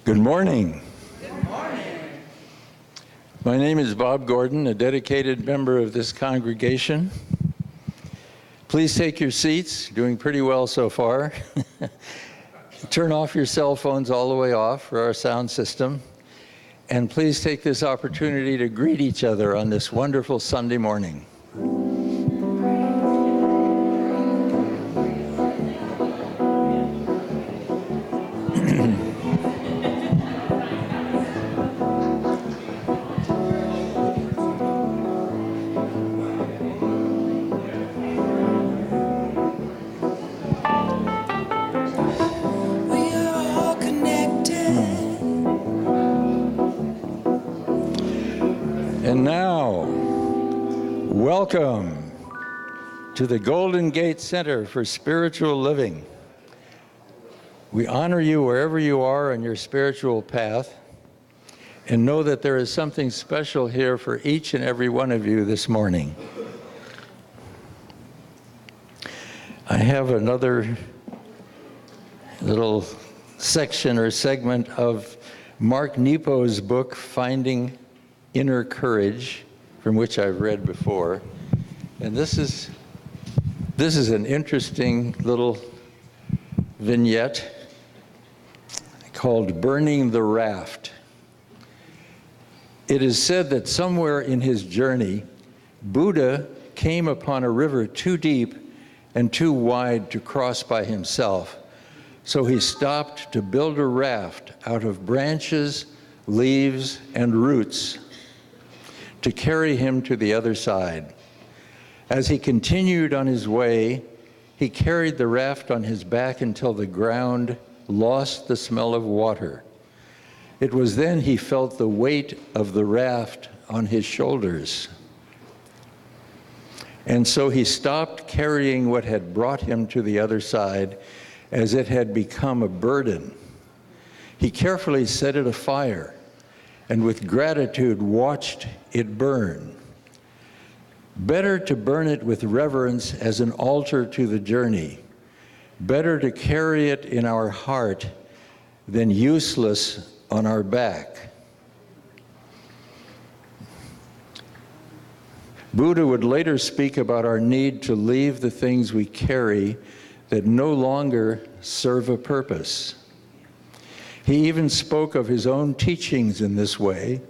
Good morning. Good morning. My name is Bob Gordon, a dedicated member of this congregation. Please take your seats, doing pretty well so far. Turn off your cell phones all the way off for our sound system. And please take this opportunity to greet each other on this wonderful Sunday morning. And now, welcome to the Golden Gate Center for Spiritual Living. We honor you wherever you are on your spiritual path, and know that there is something special here for each and every one of you this morning. I have another little section or segment of Mark Nepo's book, Finding Inner Courage, from which I've read before. And this is an interesting little vignette called Burning the Raft. It is said that somewhere in his journey, Buddha came upon a river too deep and too wide to cross by himself. So he stopped to build a raft out of branches, leaves, and roots to carry him to the other side. As he continued on his way, he carried the raft on his back until the ground lost the smell of water. It was then he felt the weight of the raft on his shoulders. And so he stopped carrying what had brought him to the other side, as it had become a burden. He carefully set it afire, and with gratitude watched it burn. Better to burn it with reverence as an altar to the journey. Better to carry it in our heart than useless on our back. Buddha would later speak about our need to leave the things we carry that no longer serve a purpose. He even spoke of his own teachings in this way,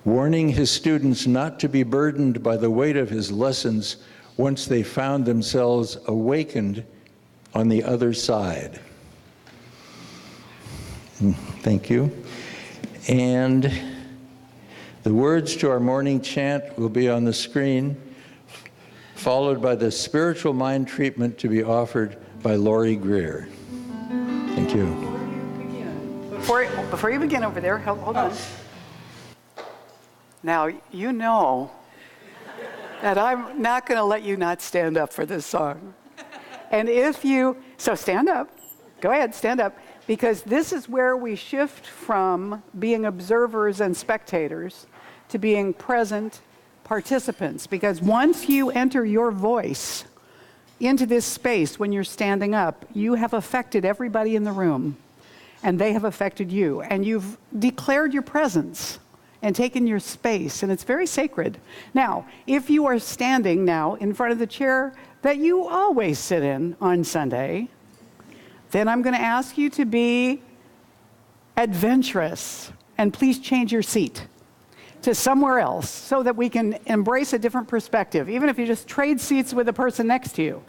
warning his students not to be burdened by the weight of his lessons once they found themselves awakened on the other side. Thank you. And the words to our morning chant will be on the screen, followed by the spiritual mind treatment to be offered by Lori Greer. Thank you. Before you begin over there, hold on. Now, you know that I'm not going to let you not stand up for this song. And so stand up. Go ahead, stand up. Because this is where we shift from being observers and spectators to being present participants. Because once you enter your voice into this space when you're standing up, you have affected everybody in the room. And they have affected you, and you've declared your presence and taken your space, and it's very sacred. Now, if you are standing now in front of the chair that you always sit in on Sunday, then I'm going to ask you to be adventurous, and please change your seat to somewhere else so that we can embrace a different perspective. Even if you just trade seats with the person next to you,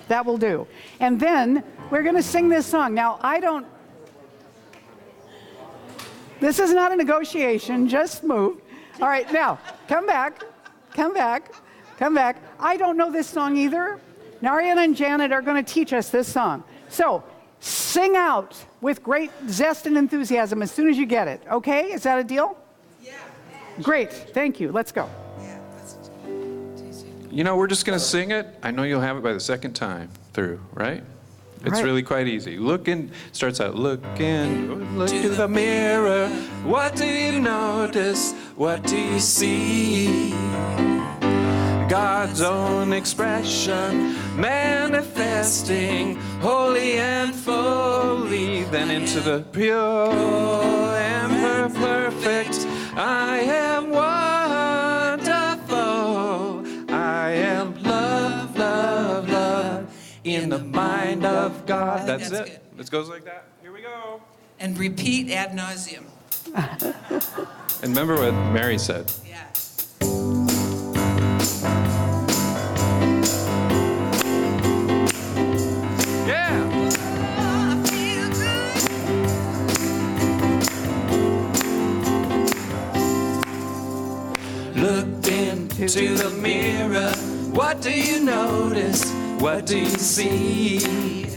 that will do. And then we're going to sing this song. Now, this is not a negotiation, just move. All right, now, come back. I don't know this song either. Narayan and Janet are going to teach us this song. So, sing out with great zest and enthusiasm as soon as you get it, okay? Is that a deal? Yeah. Great, thank you. Let's go. You know, we're just going to sing it. I know you'll have it by the second time through, right? It's really quite easy. Starts out, look to the mirror. What do you notice? What do you see? God's own expression, manifesting, holy and fully. Then then into the pure and perfect. I am wonderful. I am love, love, love in the mind of God. That's it. Good. It goes like that. Here we go. And repeat ad nauseum. And remember what Mary said. Yeah. Yeah. Look into the mirror. What do you notice? What do you see?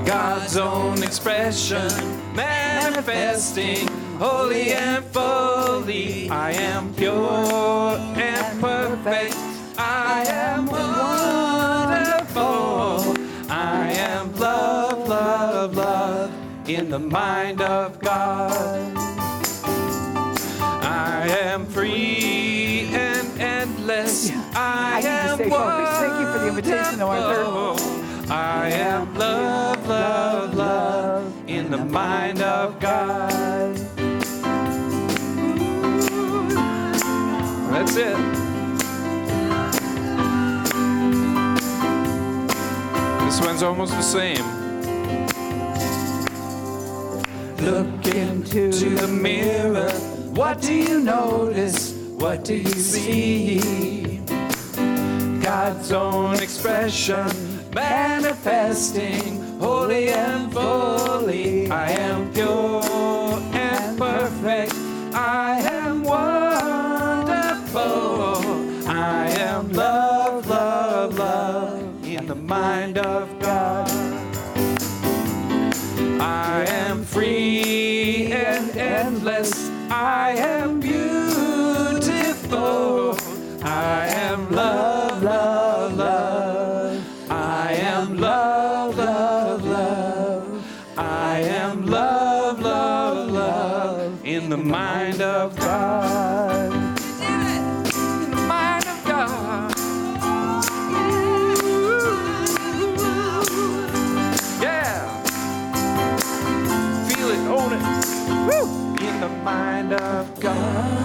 God's own expression, manifesting holy and fully. I am pure and perfect. I am wonderful. I am love, love, love in the mind of God. I am free and endless. I am stay focused. Thank you for the invitation, though, Arthur. wonderful. I am love, love, love in the mind of God. That's it. This one's almost the same. Look into the mirror. What do you notice? What do you see? God's own expression, manifesting holy and fully. I am pure and perfect. I am wonderful. I am love, love, love in the mind of God. I am free and endless. I am beautiful. I am love, love, love. I am love, love, love. I am love, love, love in the mind of God. In the mind of God. Yeah. Feel it, own it. Woo. In the mind of God.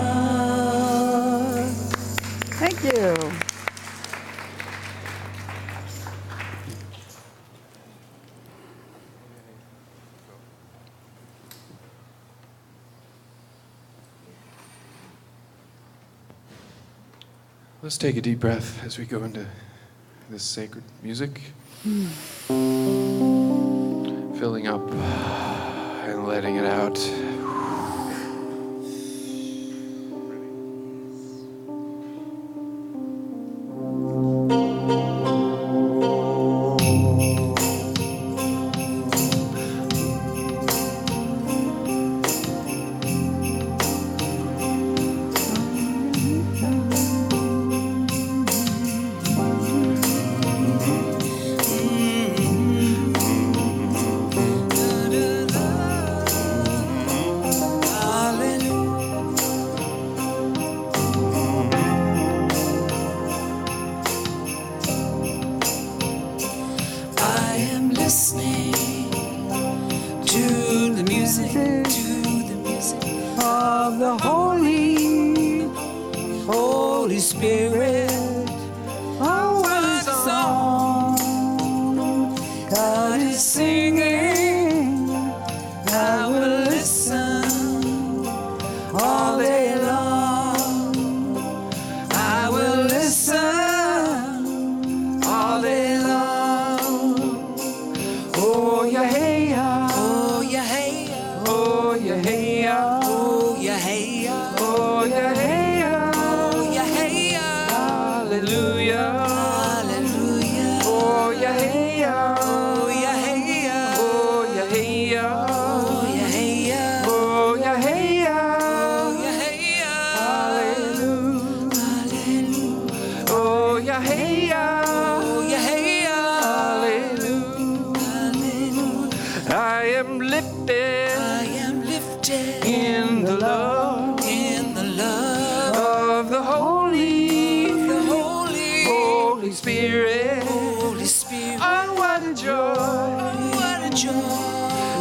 Thank you. Let's take a deep breath as we go into this sacred music. Filling up and letting it out.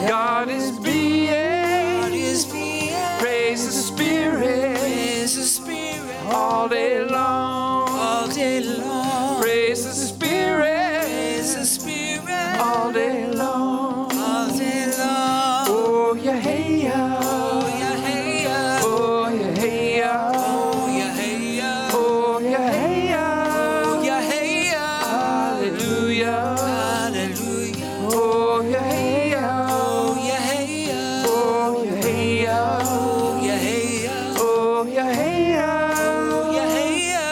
God is being. God is being. Praise the Spirit. Praise the Spirit. All day long. All day long. Praise the Spirit. Praise the Spirit. All day long. All day long. Oh, yeah, hey, yeah. Oh, yeah, hey, yeah. Oh, yeah, hey, yeah. Oh, yeah, hey, yeah. Oh, yeah, hey, yeah. Oh, yeah, hey, yeah. Hallelujah. Hallelujah. Oh, yeah, hey, yeah. Oh, yeah, hey, yeah. Oh, yeah, hey, yeah. Oh, yeah, hey, yeah. Oh, yeah, hey, yeah. Oh, yeah, hey, yeah.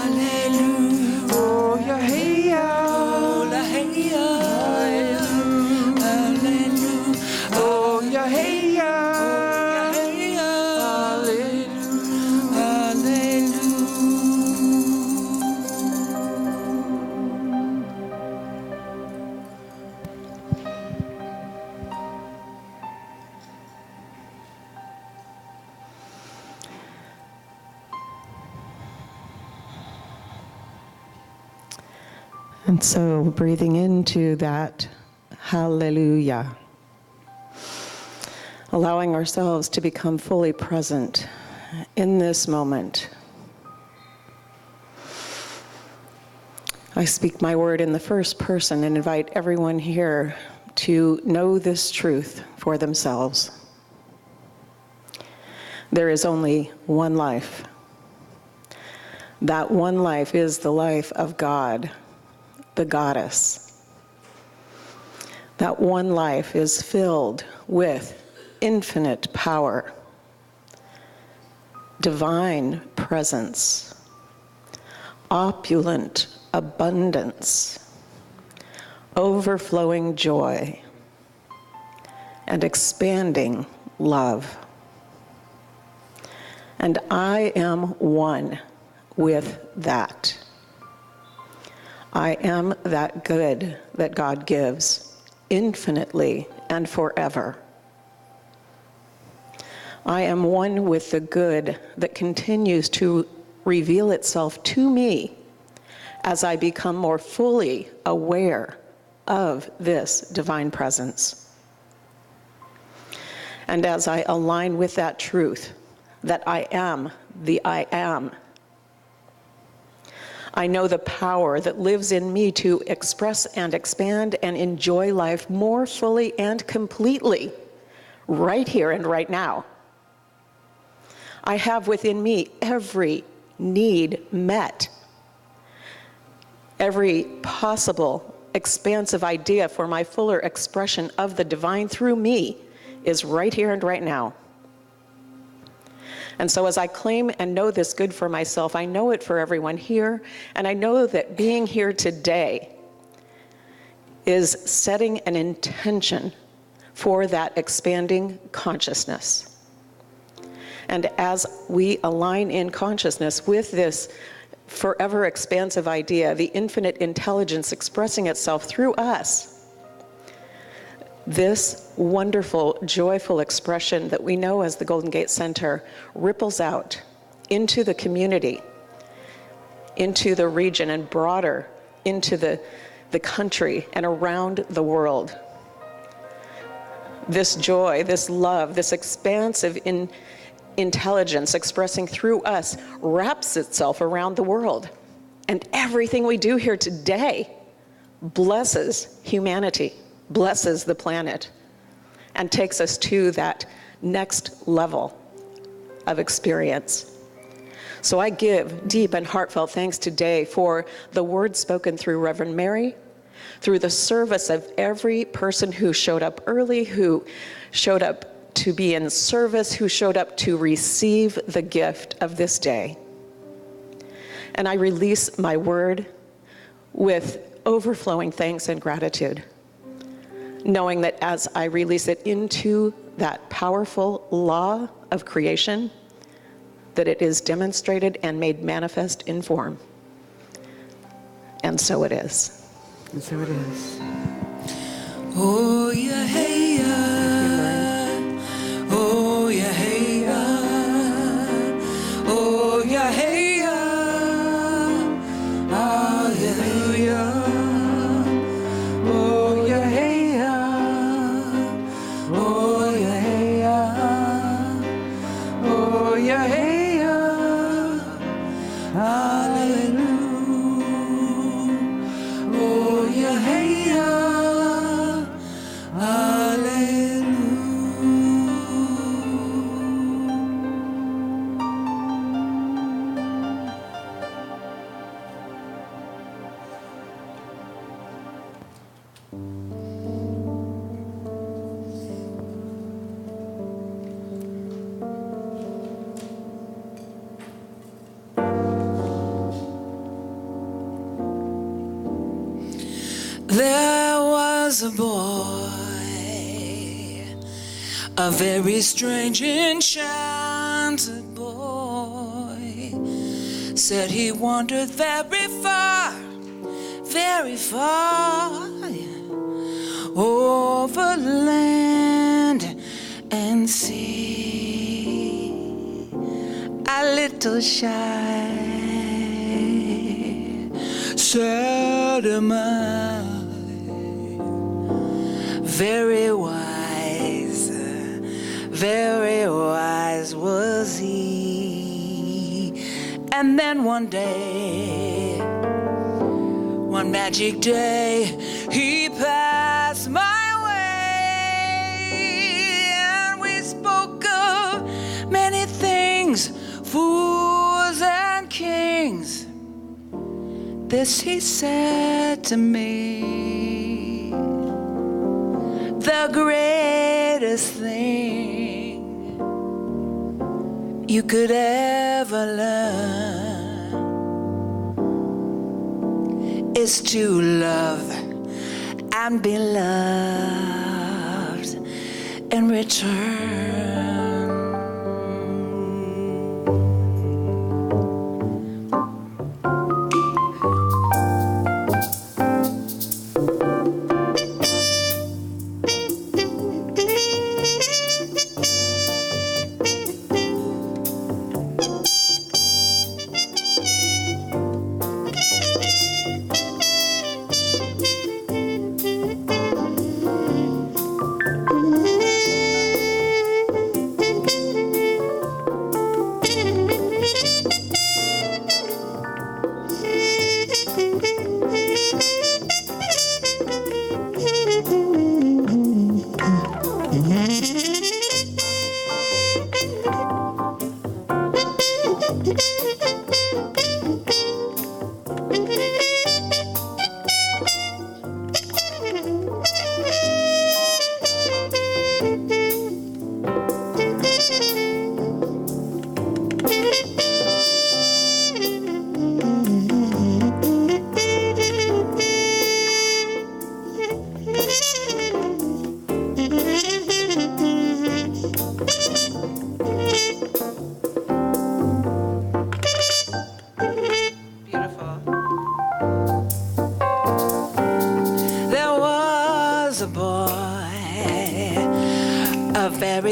Hallelujah. Oh, yeah, hey, yeah. Oh, la, hey, yeah. Hallelujah. Oh, yeah, hey, yeah. Hey, yeah. Hallelujah. Hallelujah. And so breathing into that hallelujah, allowing ourselves to become fully present in this moment. I speak my word in the first person and invite everyone here to know this truth for themselves. There is only one life. That one life is the life of God, the goddess. That one life is filled with infinite power, divine presence, opulent abundance, overflowing joy, and expanding love. And I am one with that. I am that good that God gives infinitely and forever. I am one with the good that continues to reveal itself to me as I become more fully aware of this divine presence. And as I align with that truth, that I am the I am, I know the power that lives in me to express and expand and enjoy life more fully and completely, right here and right now. I have within me every need met, every possible expansive idea for my fuller expression of the divine through me is right here and right now. And so as I claim and know this good for myself, I know it for everyone here, and I know that being here today is setting an intention for that expanding consciousness. And as we align in consciousness with this forever expansive idea, the infinite intelligence expressing itself through us, this wonderful, joyful expression that we know as the Golden Gate Center ripples out into the community, into the region, and broader into the country and around the world. This joy, this love, this expansive intelligence expressing through us wraps itself around the world. And everything we do here today blesses humanity, blesses the planet, and takes us to that next level of experience. So I give deep and heartfelt thanks today for the words spoken through Reverend Mary, through the service of every person who showed up early, who showed up to be in service, who showed up to receive the gift of this day. And I release my word with overflowing thanks and gratitude, knowing that as I release it into that powerful law of creation, that it is demonstrated and made manifest in form. And so it is. And so it is. Oh, yeah, hey, yeah. Oh, yeah, hey, yeah. Oh, yeah, hey, yeah. Hallelujah. Oh, yeah, hey, yeah. was a boy, a very strange, enchanted boy. Said he wandered very far, over land and sea. A little shy, sad am I, very wise was he. And then one day, one magic day, he passed my way, and we spoke of many things, fools and kings. This he said to me: the greatest thing you could ever learn is to love and be loved in return.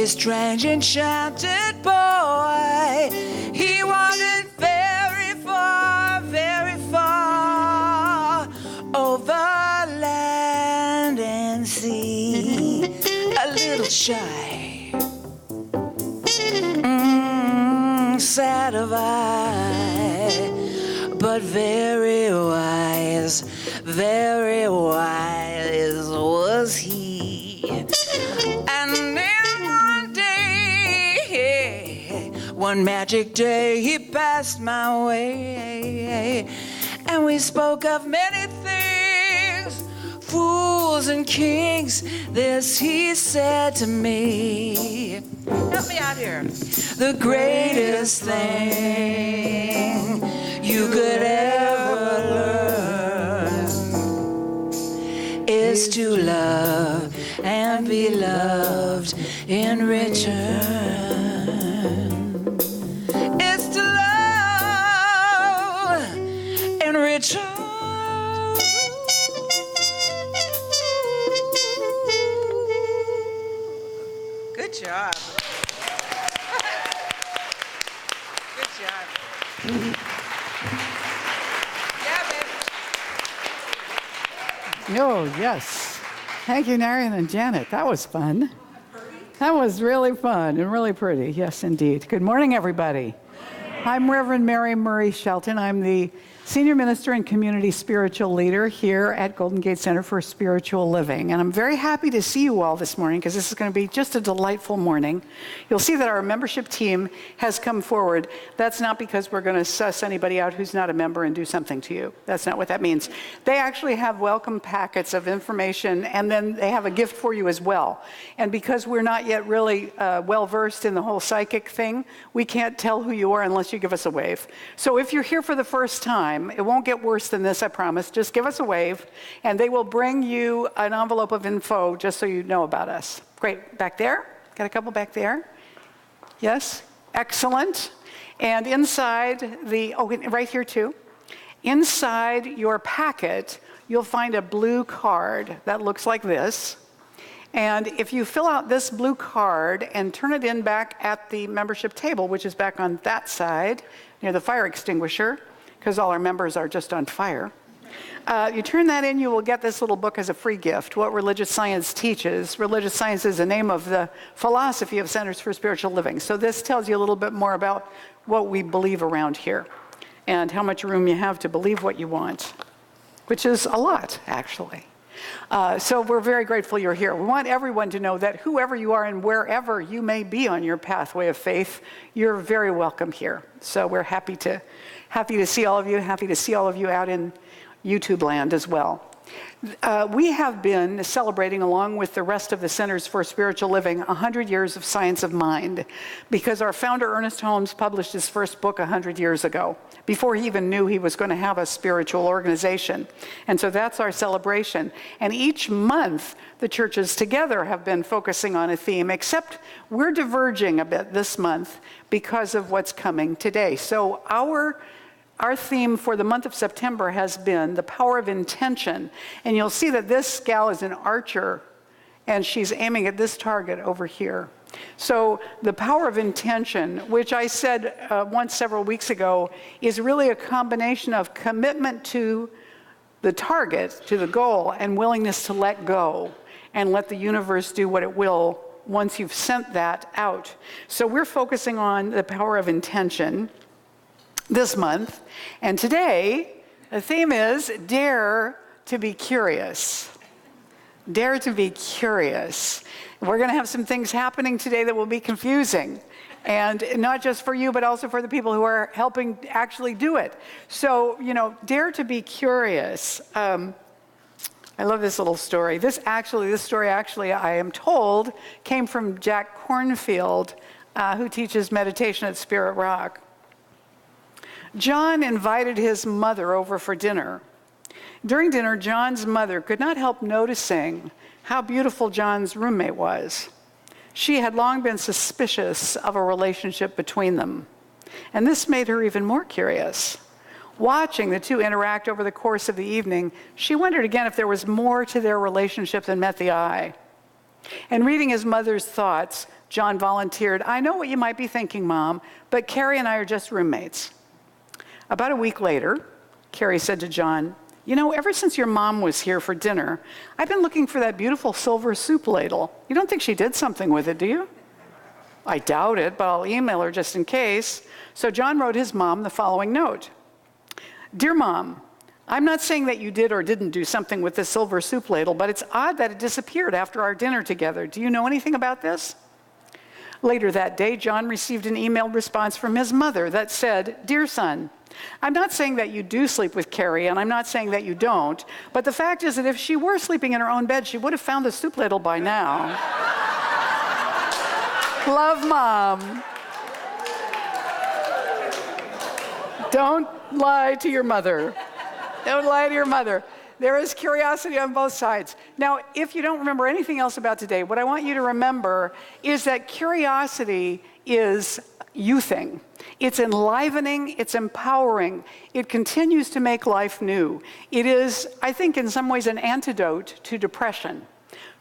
Strange, enchanted boy. He wandered very far over land and sea. A little shy, sad of eye, but very wise was he. And one magic day he passed my way, and we spoke of many things, fools and kings. This he said to me: help me out here. The greatest thing you could ever learn is to love and be loved in return. Good job. Good job. Yeah, baby. Oh, yes. Thank you, Narian and Janet. That was fun. That was really fun and really pretty. Yes, indeed. Good morning, everybody. I'm Reverend Mary Murray Shelton. I'm the Senior Minister and Community Spiritual Leader here at Golden Gate Center for Spiritual Living. And I'm very happy to see you all this morning because this is going to be just a delightful morning. You'll see that our membership team has come forward. That's not because we're going to suss anybody out who's not a member and do something to you. That's not what that means. They actually have welcome packets of information, and then they have a gift for you as well. And because we're not yet really well-versed in the whole psychic thing, we can't tell who you are unless you give us a wave. So if you're here for the first time, time. It won't get worse than this, I promise. Just give us a wave, and they will bring you an envelope of info just so you know about us. Great. Back there? Got a couple back there? Yes? Excellent. And inside right here too, inside your packet, you'll find a blue card that looks like this. And if you fill out this blue card and turn it in back at the membership table, which is back on that side, near the fire extinguisher, because all our members are just on fire, you turn that in, you will get this little book as a free gift, What Religious Science Teaches. Religious Science is the name of the philosophy of Centers for Spiritual Living. So this tells you a little bit more about what we believe around here and how much room you have to believe what you want, which is a lot, actually. So we're very grateful you're here. We want everyone to know that whoever you are and wherever you may be on your pathway of faith, you're very welcome here. So we're happy to see all of you, happy to see all of you out in YouTube land as well. We have been celebrating, along with the rest of the Centers for Spiritual Living, 100 years of science of mind, because our founder, Ernest Holmes, published his first book 100 years ago, before he even knew he was going to have a spiritual organization. And so that's our celebration. And each month, the churches together have been focusing on a theme, except we're diverging a bit this month because of what's coming today. So our theme for the month of September has been the power of intention. And you'll see that this gal is an archer, and she's aiming at this target over here. So the power of intention, which I said once several weeks ago, is really a combination of commitment to the target, to the goal, and willingness to let go and let the universe do what it will once you've sent that out. So we're focusing on the power of intention this month. And today, the theme is Dare to be Curious. Dare to be curious. We're going to have some things happening today that will be confusing. And not just for you, but also for the people who are helping actually do it. So, dare to be curious. I love this little story. This story, I am told, came from Jack Cornfield, who teaches meditation at Spirit Rock. John invited his mother over for dinner. During dinner, John's mother could not help noticing how beautiful John's roommate was. She had long been suspicious of a relationship between them, and this made her even more curious. Watching the two interact over the course of the evening, she wondered again if there was more to their relationship than met the eye. And reading his mother's thoughts, John volunteered, "I know what you might be thinking, Mom, but Carrie and I are just roommates." About a week later, Carrie said to John, "Ever since your mom was here for dinner, I've been looking for that beautiful silver soup ladle. You don't think she did something with it, do you?" "I doubt it, but I'll email her just in case." So John wrote his mom the following note. "Dear Mom, I'm not saying that you did or didn't do something with this silver soup ladle, but it's odd that it disappeared after our dinner together. Do you know anything about this?" Later that day, John received an emailed response from his mother that said, "Dear son, I'm not saying that you do sleep with Carrie, and I'm not saying that you don't, but the fact is that if she were sleeping in her own bed, she would have found the soup ladle by now." Love, Mom. Don't lie to your mother. Don't lie to your mother. There is curiosity on both sides. Now, if you don't remember anything else about today, what I want you to remember is that curiosity is youthing. It's enlivening, it's empowering. It continues to make life new. It is, I think, in some ways an antidote to depression.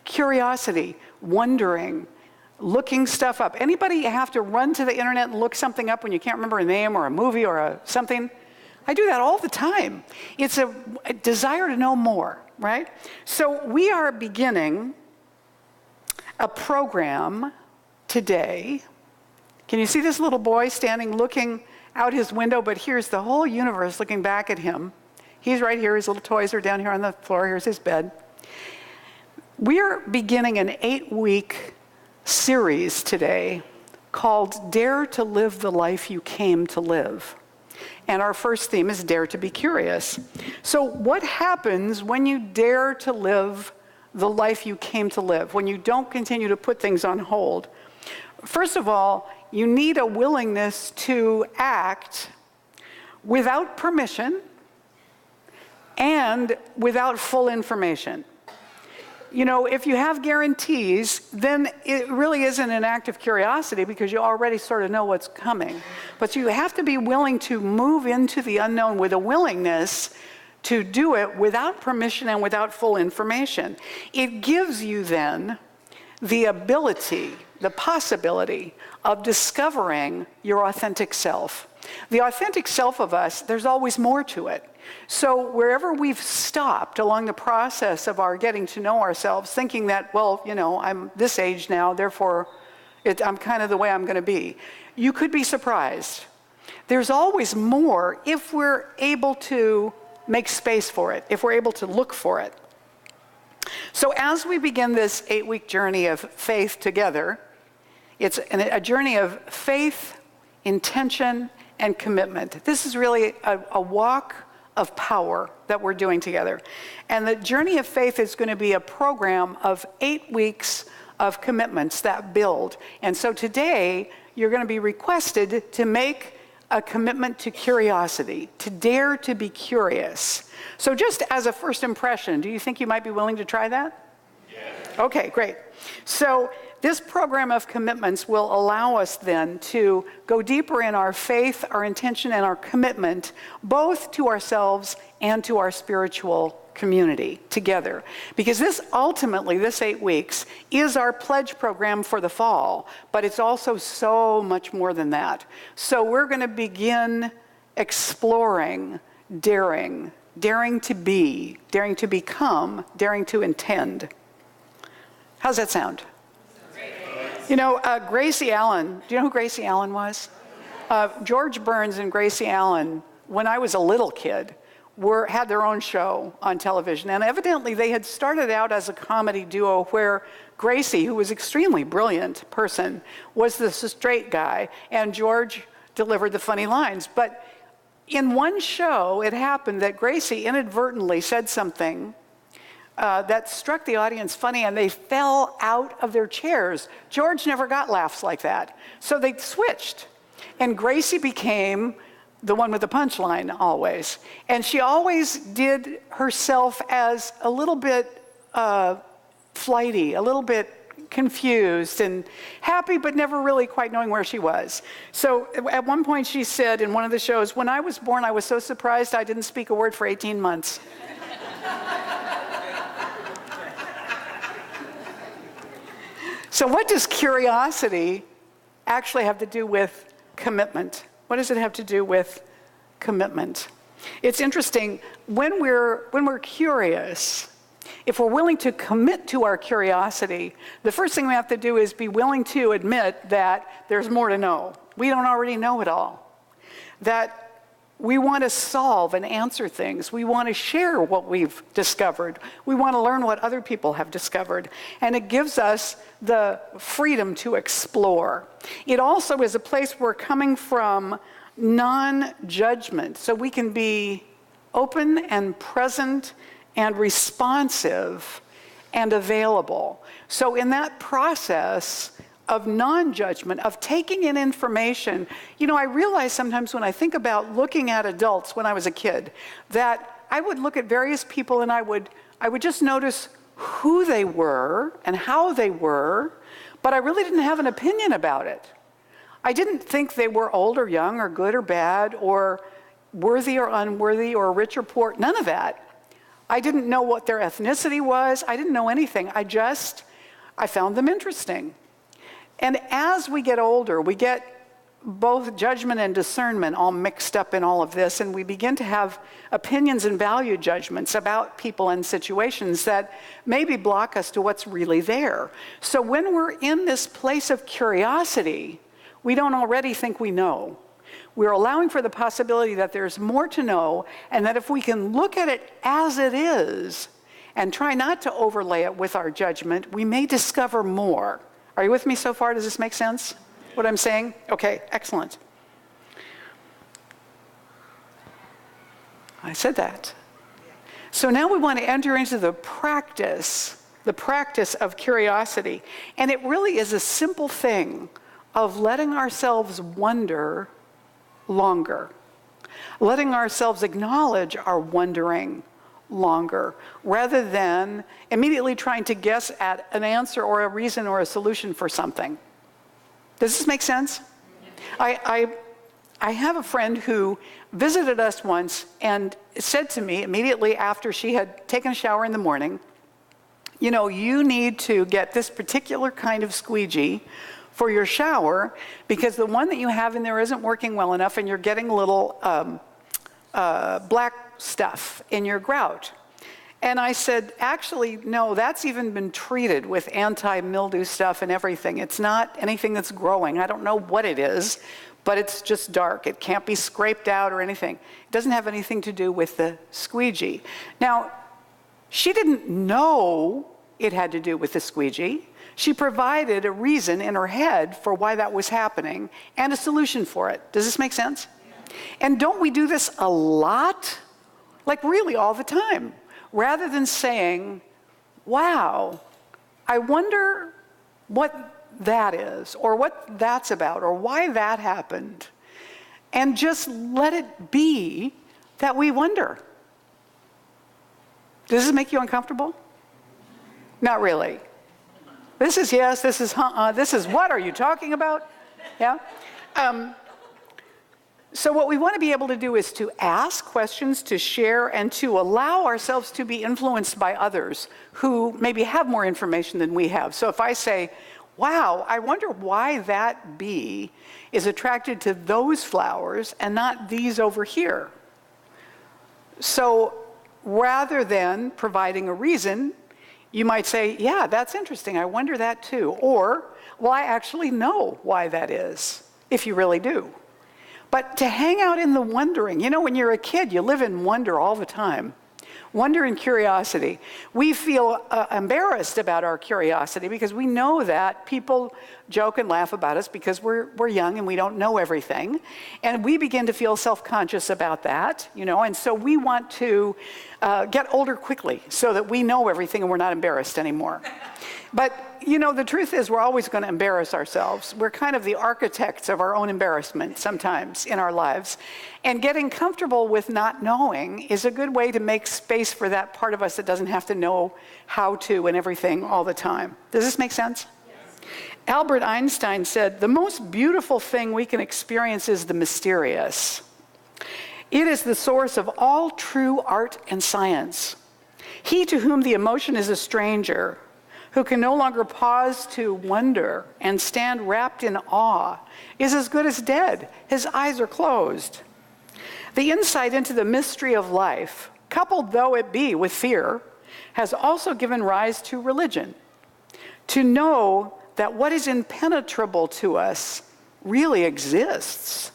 Curiosity, wondering, looking stuff up. Anybody have to run to the internet and look something up when you can't remember a name or a movie or something? I do that all the time. It's a desire to know more, right? So we are beginning a program today. Can you see this little boy standing looking out his window, but here's the whole universe looking back at him. He's right here, his little toys are down here on the floor, here's his bed. We're beginning an 8-week series today called Dare to Live the Life You Came to Live. And our first theme is Dare to be Curious. So what happens when you dare to live the life you came to live, when you don't continue to put things on hold? First of all, you need a willingness to act without permission and without full information. You know, if you have guarantees, then it really isn't an act of curiosity because you already sort of know what's coming. But you have to be willing to move into the unknown with a willingness to do it without permission and without full information. It gives you then the ability, the possibility of discovering your authentic self. The authentic self of us, there's always more to it. So wherever we've stopped along the process of our getting to know ourselves, thinking that, well, you know, I'm this age now, therefore I'm kind of the way I'm going to be, you could be surprised. There's always more if we're able to make space for it, if we're able to look for it. So as we begin this 8-week journey of faith together, it's a journey of faith, intention, and commitment. This is really a walk of power that we're doing together. And the journey of faith is going to be a program of 8 weeks of commitments that build. And so today, you're going to be requested to make a commitment to curiosity, to dare to be curious. So just as a first impression, do you think you might be willing to try that? Yes. Okay, great. So this program of commitments will allow us then to go deeper in our faith, our intention, and our commitment, both to ourselves and to our spiritual community together. Because this ultimately, this 8 weeks, is our pledge program for the fall, but it's also so much more than that. So we're going to begin exploring, daring to be, daring to become, daring to intend. How's that sound? You know, Gracie Allen, do you know who Gracie Allen was? George Burns and Gracie Allen, when I was a little kid, had their own show on television. And evidently they had started out as a comedy duo where Gracie, who was an extremely brilliant person, was the straight guy, and George delivered the funny lines. But in one show, it happened that Gracie inadvertently said something that struck the audience funny, and they fell out of their chairs. George never got laughs like that. So they switched, and Gracie became the one with the punchline always. And she always did herself as a little bit flighty, a little bit confused and happy, but never really quite knowing where she was. So at one point she said in one of the shows, "When I was born, I was so surprised I didn't speak a word for 18 months. So what does curiosity actually have to do with commitment? What does it have to do with commitment? It's interesting, when we're curious, if we're willing to commit to our curiosity, the first thing we have to do is be willing to admit that there's more to know. We don't already know it all. That we want to solve and answer things. We want to share what we've discovered. We want to learn what other people have discovered. And it gives us the freedom to explore. It also is a place where we're coming from non-judgment. So we can be open and present and responsive and available. So in that process of non-judgment, of taking in information, you know, I realize sometimes when I think about looking at adults when I was a kid, that I would look at various people and I would just notice who they were and how they were, but I really didn't have an opinion about it. I didn't think they were old or young or good or bad or worthy or unworthy or rich or poor, none of that. I didn't know what their ethnicity was. I didn't know anything. I found them interesting. And as we get older, we get both judgment and discernment all mixed up in all of this, and we begin to have opinions and value judgments about people and situations that maybe block us to what's really there. So when we're in this place of curiosity, we don't already think we know. We're allowing for the possibility that there's more to know, and that if we can look at it as it is and try not to overlay it with our judgment, we may discover more. Are you with me so far? Does this make sense, what I'm saying? Okay, excellent. I said that. So now we want to enter into the practice of curiosity. And it really is a simple thing of letting ourselves wonder longer, letting ourselves acknowledge our wondering longer, rather than immediately trying to guess at an answer or a reason or a solution for something. Does this make sense? I have a friend who visited us once and said to me immediately after she had taken a shower in the morning, you know, you need to get this particular kind of squeegee for your shower because the one that you have in there isn't working well enough and you're getting little black stuff in your grout. And I said, actually, no, that's even been treated with anti-mildew stuff and everything. It's not anything that's growing. I don't know what it is, but it's just dark. It can't be scraped out or anything. It doesn't have anything to do with the squeegee. Now, she didn't know it had to do with the squeegee. She provided a reason in her head for why that was happening and a solution for it. Does this make sense? Yeah. And don't we do this a lot? Like really all the time. Rather than saying, wow, I wonder what that is, or what that's about, or why that happened. And just let it be that we wonder. Does this make you uncomfortable? Not really. This is yes, this is this is what are you talking about? Yeah? So what we want to be able to do is to ask questions, to share, and to allow ourselves to be influenced by others who maybe have more information than we have. So if I say, wow, I wonder why that bee is attracted to those flowers and not these over here. So rather than providing a reason, you might say, yeah, that's interesting. I wonder that too. Or, well, I actually know why that is, if you really do. But to hang out in the wondering, you know, when you're a kid, you live in wonder all the time. Wonder and curiosity. We feel embarrassed about our curiosity because we know that people joke and laugh about us because we're young and we don't know everything. And we begin to feel self-conscious about that, you know, and so we want to get older quickly so that we know everything and we're not embarrassed anymore. But, you know, the truth is we're always going to embarrass ourselves. We're kind of the architects of our own embarrassment sometimes in our lives. And getting comfortable with not knowing is a good way to make space for that part of us that doesn't have to know how to and everything all the time. Does this make sense? Yes. Albert Einstein said, the most beautiful thing we can experience is the mysterious. It is the source of all true art and science. He to whom the emotion is a stranger, who can no longer pause to wonder and stand wrapped in awe, is as good as dead. His eyes are closed. The insight into the mystery of life, coupled though it be with fear, has also given rise to religion. To know that what is impenetrable to us really exists,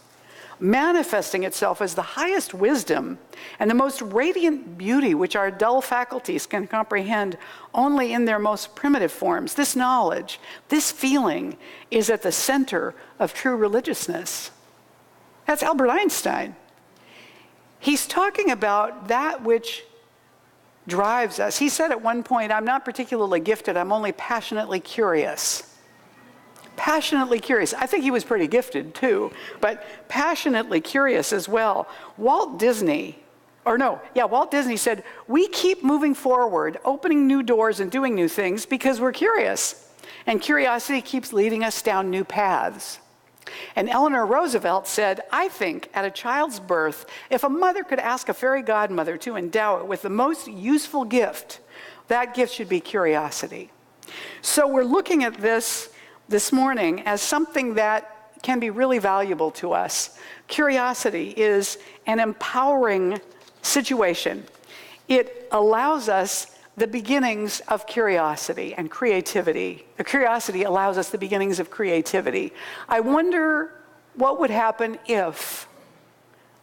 manifesting itself as the highest wisdom and the most radiant beauty which our dull faculties can comprehend only in their most primitive forms. This knowledge, this feeling is at the center of true religiousness. That's Albert Einstein. He's talking about that which drives us. He said at one point, I'm not particularly gifted, I'm only passionately curious. Passionately curious. I think he was pretty gifted too, but passionately curious as well. Walt Disney said, we keep moving forward, opening new doors and doing new things because we're curious. And curiosity keeps leading us down new paths. And Eleanor Roosevelt said, I think at a child's birth, if a mother could ask a fairy godmother to endow it with the most useful gift, that gift should be curiosity. So we're looking at this morning as something that can be really valuable to us. Curiosity is an empowering situation. It allows us the beginnings of curiosity and creativity. Curiosity allows us the beginnings of creativity. I wonder what would happen if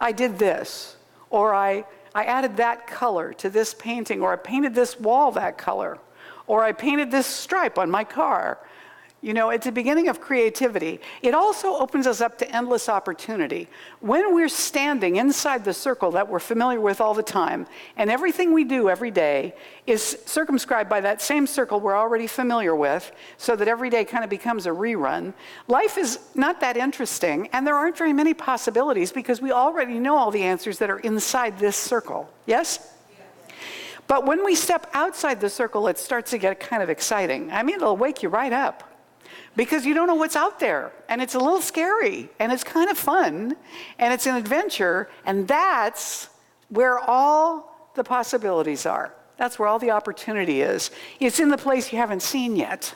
I did this, or I added that color to this painting, or I painted this wall that color, or I painted this stripe on my car. You know, it's a beginning of creativity. It also opens us up to endless opportunity. When we're standing inside the circle that we're familiar with all the time, and everything we do every day is circumscribed by that same circle we're already familiar with, so that every day kind of becomes a rerun, life is not that interesting, and there aren't very many possibilities because we already know all the answers that are inside this circle. Yes? But when we step outside the circle, it starts to get kind of exciting. I mean, it'll wake you right up because you don't know what's out there, and it's a little scary, and it's kind of fun, and it's an adventure, and that's where all the possibilities are. That's where all the opportunity is. It's in the place you haven't seen yet,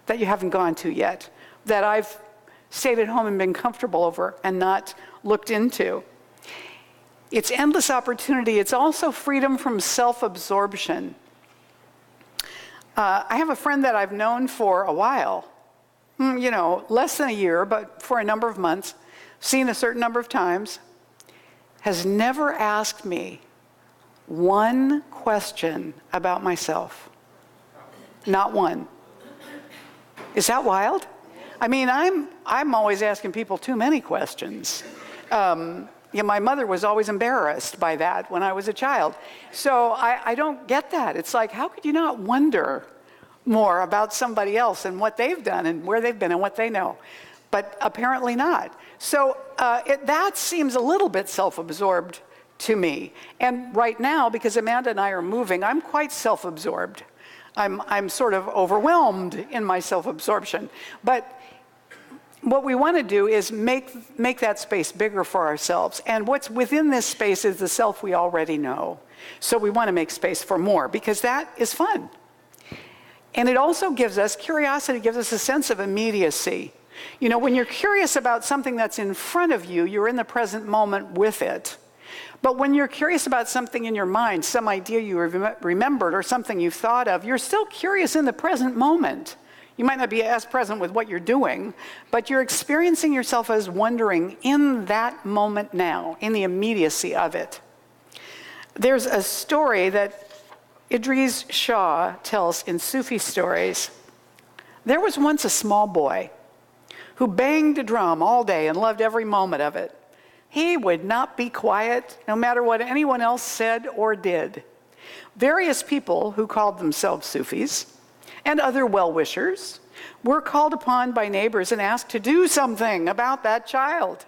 that you haven't gone to yet, that I've stayed at home and been comfortable over and not looked into. It's endless opportunity. It's also freedom from self-absorption. I have a friend that I've known for a while, less than a year, but for a number of months, seen a certain number of times, has never asked me one question about myself. Not one. Is that wild? I mean, I'm always asking people too many questions. My mother was always embarrassed by that when I was a child. So I don't get that. It's like, how could you not wonder more about somebody else and what they've done and where they've been and what they know? But apparently not. So that seems a little bit self-absorbed to me. And right now, because Amanda and I are moving, I'm quite self-absorbed. I'm sort of overwhelmed in my self-absorption. But what we want to do is make that space bigger for ourselves. And what's within this space is the self we already know. So we want to make space for more because that is fun. And it also gives us, curiosity gives us a sense of immediacy. When you're curious about something that's in front of you, you're in the present moment with it. But when you're curious about something in your mind, some idea you remembered or something you've thought of, you're still curious in the present moment. You might not be as present with what you're doing, but you're experiencing yourself as wondering in that moment now, in the immediacy of it. There's a story that Idris Shah tells in Sufi stories. There was once a small boy who banged a drum all day and loved every moment of it. He would not be quiet, no matter what anyone else said or did. Various people who called themselves Sufis and other well-wishers were called upon by neighbors and asked to do something about that child.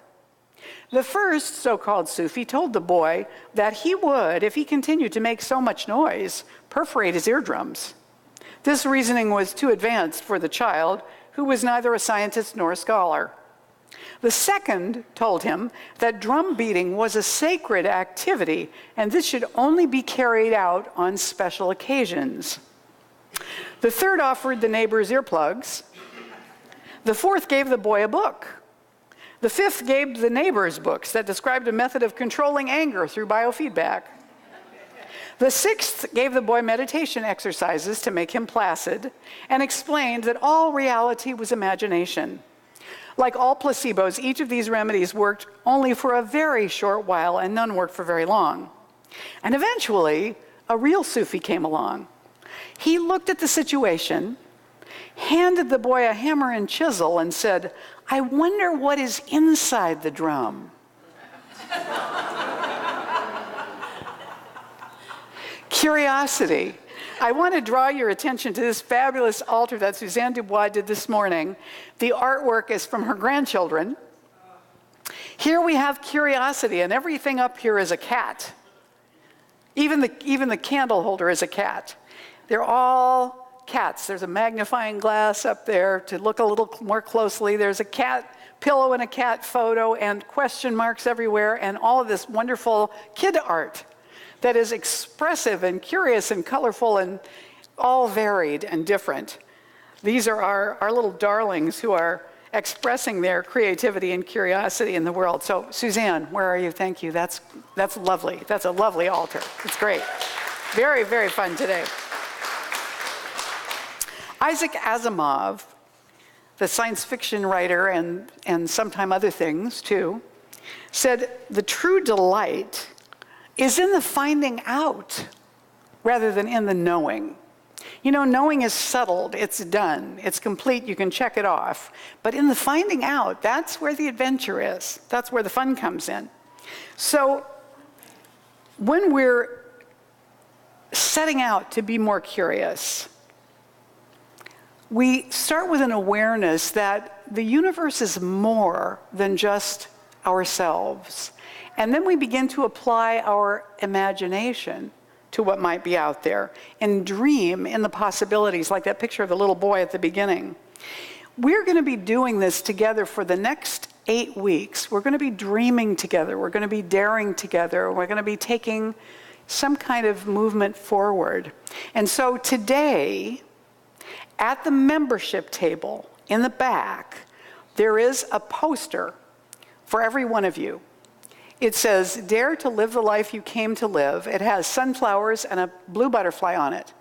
The first so-called Sufi told the boy that he would, if he continued to make so much noise, perforate his eardrums. This reasoning was too advanced for the child, who was neither a scientist nor a scholar. The second told him that drum beating was a sacred activity, and this should only be carried out on special occasions. The third offered the neighbors earplugs. The fourth gave the boy a book. The fifth gave the neighbors books that described a method of controlling anger through biofeedback. The sixth gave the boy meditation exercises to make him placid and explained that all reality was imagination. Like all placebos, each of these remedies worked only for a very short while and none worked for very long. And eventually, a real Sufi came along. He looked at the situation, handed the boy a hammer and chisel and said, "I wonder what is inside the drum." Curiosity. I want to draw your attention to this fabulous altar that Susanne DuBois did this morning. The artwork is from her grandchildren. Here we have curiosity, and everything up here is a cat. Even the candle holder is a cat. They're all cats. There's a magnifying glass up there to look a little more closely. There's a cat pillow and a cat photo and question marks everywhere and all of this wonderful kid art that is expressive and curious and colorful and all varied and different. These are our little darlings who are expressing their creativity and curiosity in the world. So Susanne, where are you? Thank you. That's lovely. That's a lovely altar. It's great. Very, very fun today. Isaac Asimov, the science fiction writer and sometime other things too, said the true delight is in the finding out rather than in the knowing. Knowing is settled, it's done, it's complete, you can check it off. But in the finding out, that's where the adventure is. That's where the fun comes in. So when we're setting out to be more curious, we start with an awareness that the universe is more than just ourselves. And then we begin to apply our imagination to what might be out there and dream in the possibilities, like that picture of the little boy at the beginning. We're going to be doing this together for the next 8 weeks. We're going to be dreaming together. We're going to be daring together. We're going to be taking some kind of movement forward. And so today, at the membership table in the back, there is a poster for every one of you. It says, "Dare to live the life you came to live." It has sunflowers and a blue butterfly on it.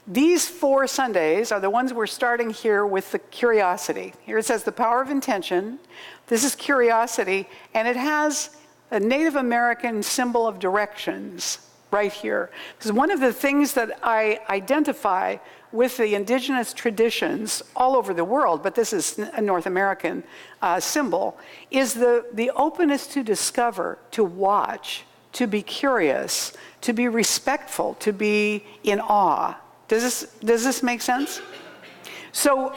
These 4 Sundays are the ones we're starting here with the curiosity. Here it says the power of intention. This is curiosity, and it has a Native American symbol of directions right here. Because one of the things that I identify with the indigenous traditions all over the world, but this is a North American symbol, is the openness to discover, to watch, to be curious, to be respectful, to be in awe. Does this make sense? So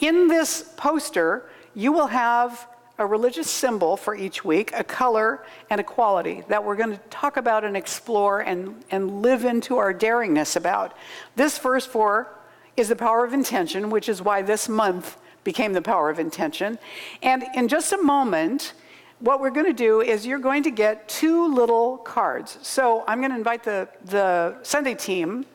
in this poster, you will have a religious symbol for each week, a color and a quality that we're going to talk about and explore and live into our daringness about. This first 4 is the power of intention, which is why this month became the power of intention. And in just a moment, what we're going to do is you're going to get 2 little cards. So I'm going to invite the Sunday team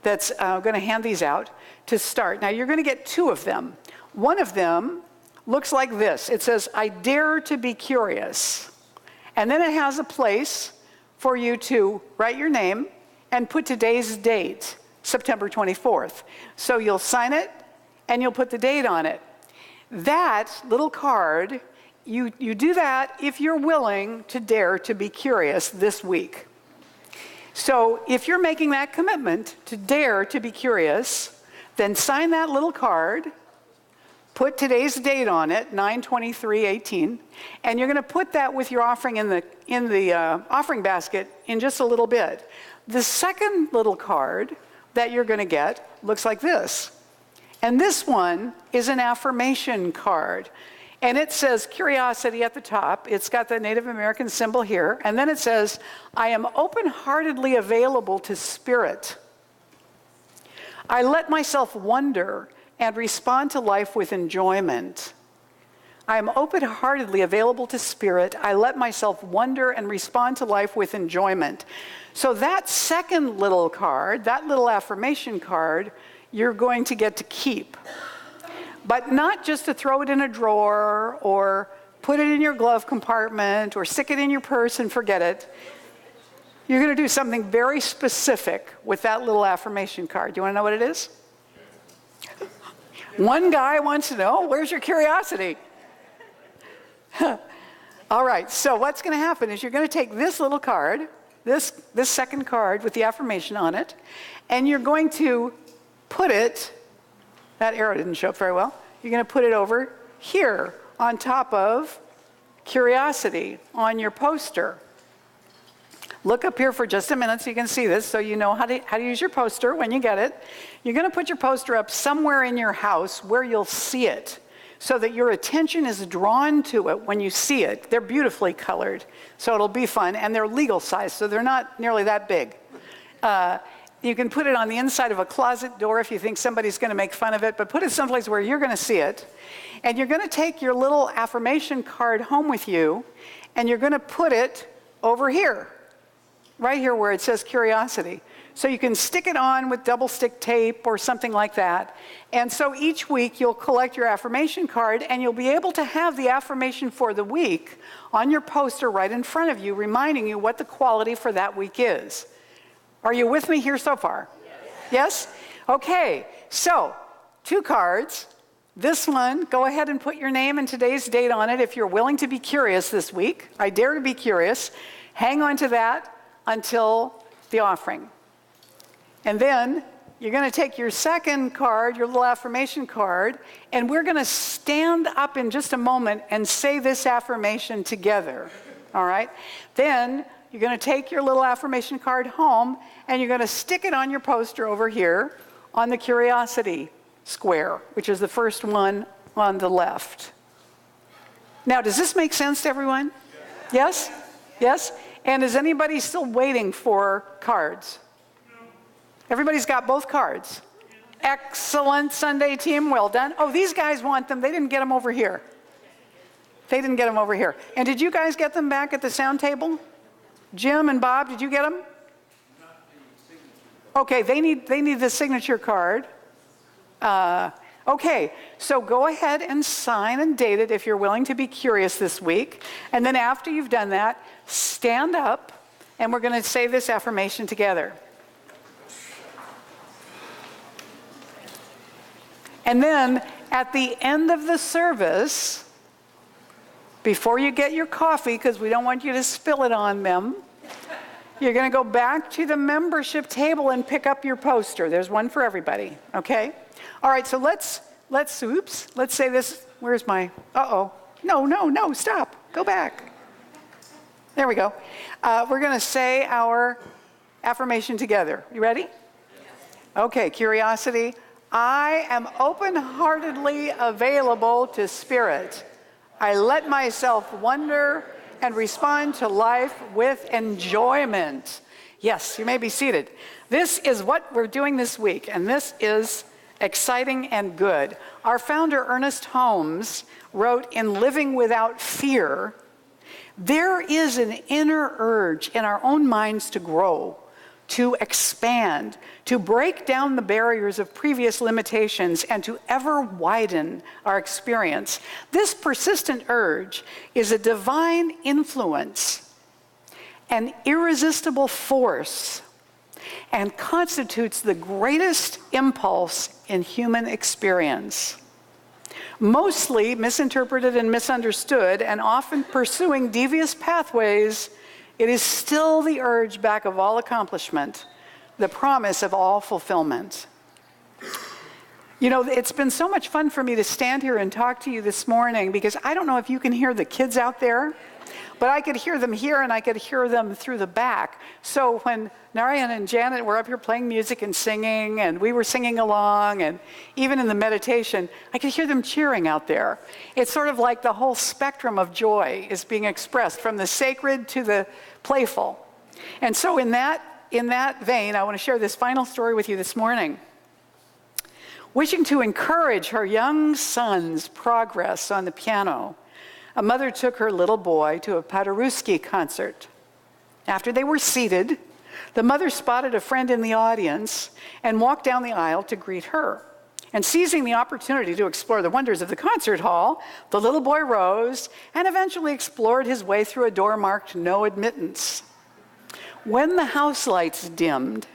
that's going to hand these out to start. Now you're going to get 2 of them. One of them looks like this. It says, "I dare to be curious." And then it has a place for you to write your name and put today's date, September 24th. So you'll sign it and you'll put the date on it. That little card, you do that if you're willing to dare to be curious this week. So if you're making that commitment to dare to be curious, then sign that little card, put today's date on it, 9/23/18, and you're going to put that with your offering in the offering basket in just a little bit. The second little card that you're going to get looks like this. And this one is an affirmation card. And it says curiosity at the top. It's got the Native American symbol here. And then it says, "I am open-heartedly available to spirit. I let myself wonder and respond to life with enjoyment. I am open-heartedly available to spirit. I let myself wonder and respond to life with enjoyment." So that second little card, that little affirmation card, you're going to get to keep. But not just to throw it in a drawer or put it in your glove compartment or stick it in your purse and forget it. You're going to do something very specific with that little affirmation card. Do you want to know what it is? One guy wants to know, where's your curiosity? All right, so what's going to happen is you're going to take this little card, this second card with the affirmation on it, and you're going to put it, that arrow didn't show up very well, you're going to put it over here on top of curiosity on your poster. Look up here for just a minute so you can see this, so you know how to use your poster when you get it. You're going to put your poster up somewhere in your house where you'll see it, so that your attention is drawn to it when you see it. They're beautifully colored, so it'll be fun, and they're legal size, so they're not nearly that big. You can put it on the inside of a closet door if you think somebody's going to make fun of it, but put it someplace where you're going to see it. And you're going to take your little affirmation card home with you, and you're going to put it over here, right here where it says curiosity. So you can stick it on with double stick tape or something like that. And so each week you'll collect your affirmation card, and you'll be able to have the affirmation for the week on your poster right in front of you, reminding you what the quality for that week is. Are you with me here so far? Yes? Okay, so 2 cards. This one, go ahead and put your name and today's date on it if you're willing to be curious this week. I dare to be curious. Hang on to that until the offering. And then you're going to take your second card, your little affirmation card, and we're going to stand up in just a moment and say this affirmation together. All right? Then you're going to take your little affirmation card home, and you're going to stick it on your poster over here on the curiosity square, which is the first one on the left. Now, does this make sense to everyone? Yes? Yes? And is anybody still waiting for cards? Everybody's got both cards. Excellent, Sunday team, well done. Oh, these guys want them. They didn't get them over here. They didn't get them over here. And did you guys get them back at the sound table? Jim and Bob, did you get them? Okay, they need the signature card. Okay, so go ahead and sign and date it if you're willing to be curious this week. And then after you've done that, stand up, and we're going to say this affirmation together. And then at the end of the service, before you get your coffee, because we don't want you to spill it on them, you're going to go back to the membership table and pick up your poster. There's one for everybody, okay? All right, so let's say this. Where's my, no, stop. Go back. There we go. We're going to say our affirmation together. You ready? Okay, curiosity. I am open-heartedly available to Spirit. I let myself wonder and respond to life with enjoyment. Yes, you may be seated. This is what we're doing this week, and this is exciting and good. Our founder, Ernest Holmes, wrote in Living Without Fear, there is an inner urge in our own minds to grow, to expand, to break down the barriers of previous limitations, and to ever widen our experience. This persistent urge is a divine influence, an irresistible force, and constitutes the greatest impulse in human experience. Mostly misinterpreted and misunderstood, and often pursuing devious pathways, it is still the urge back of all accomplishment, the promise of all fulfillment. You know, it's been so much fun for me to stand here and talk to you this morning, because I don't know if you can hear the kids out there, but I could hear them here and I could hear them through the back. So when Narayan and Janet were up here playing music and singing, and we were singing along, and even in the meditation, I could hear them cheering out there. It's sort of like the whole spectrum of joy is being expressed, from the sacred to the playful. And so in that vein, I want to share this final story with you this morning. Wishing to encourage her young son's progress on the piano, a mother took her little boy to a Paderewski concert. After they were seated, the mother spotted a friend in the audience and walked down the aisle to greet her. And seizing the opportunity to explore the wonders of the concert hall, the little boy rose and eventually explored his way through a door marked "No Admittance." When the house lights dimmed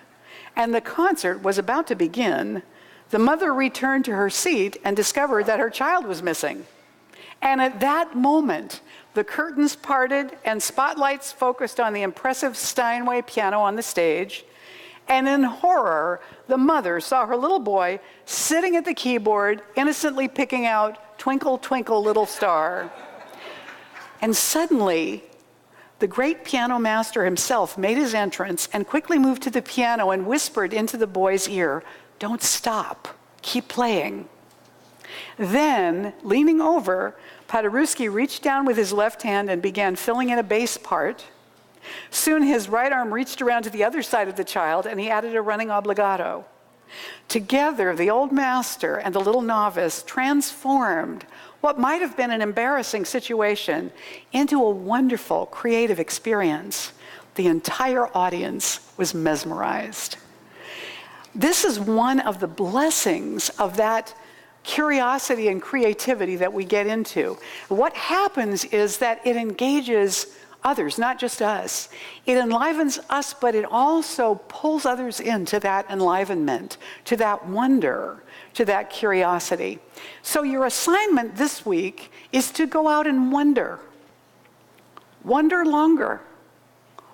and the concert was about to begin, the mother returned to her seat and discovered that her child was missing. And at that moment, the curtains parted and spotlights focused on the impressive Steinway piano on the stage. And in horror, the mother saw her little boy sitting at the keyboard, innocently picking out "Twinkle, Twinkle, Little Star." And suddenly, the great piano master himself made his entrance and quickly moved to the piano and whispered into the boy's ear, "Don't stop, keep playing." Then, leaning over, Paderewski reached down with his left hand and began filling in a bass part. Soon his right arm reached around to the other side of the child, and he added a running obligato. Together, the old master and the little novice transformed what might have been an embarrassing situation into a wonderful, creative experience. The entire audience was mesmerized. This is one of the blessings of that curiosity and creativity that we get into. What happens is that it engages others, not just us. It enlivens us, but it also pulls others into that enlivenment, to that wonder, to that curiosity. So your assignment this week is to go out and wonder. Wonder longer.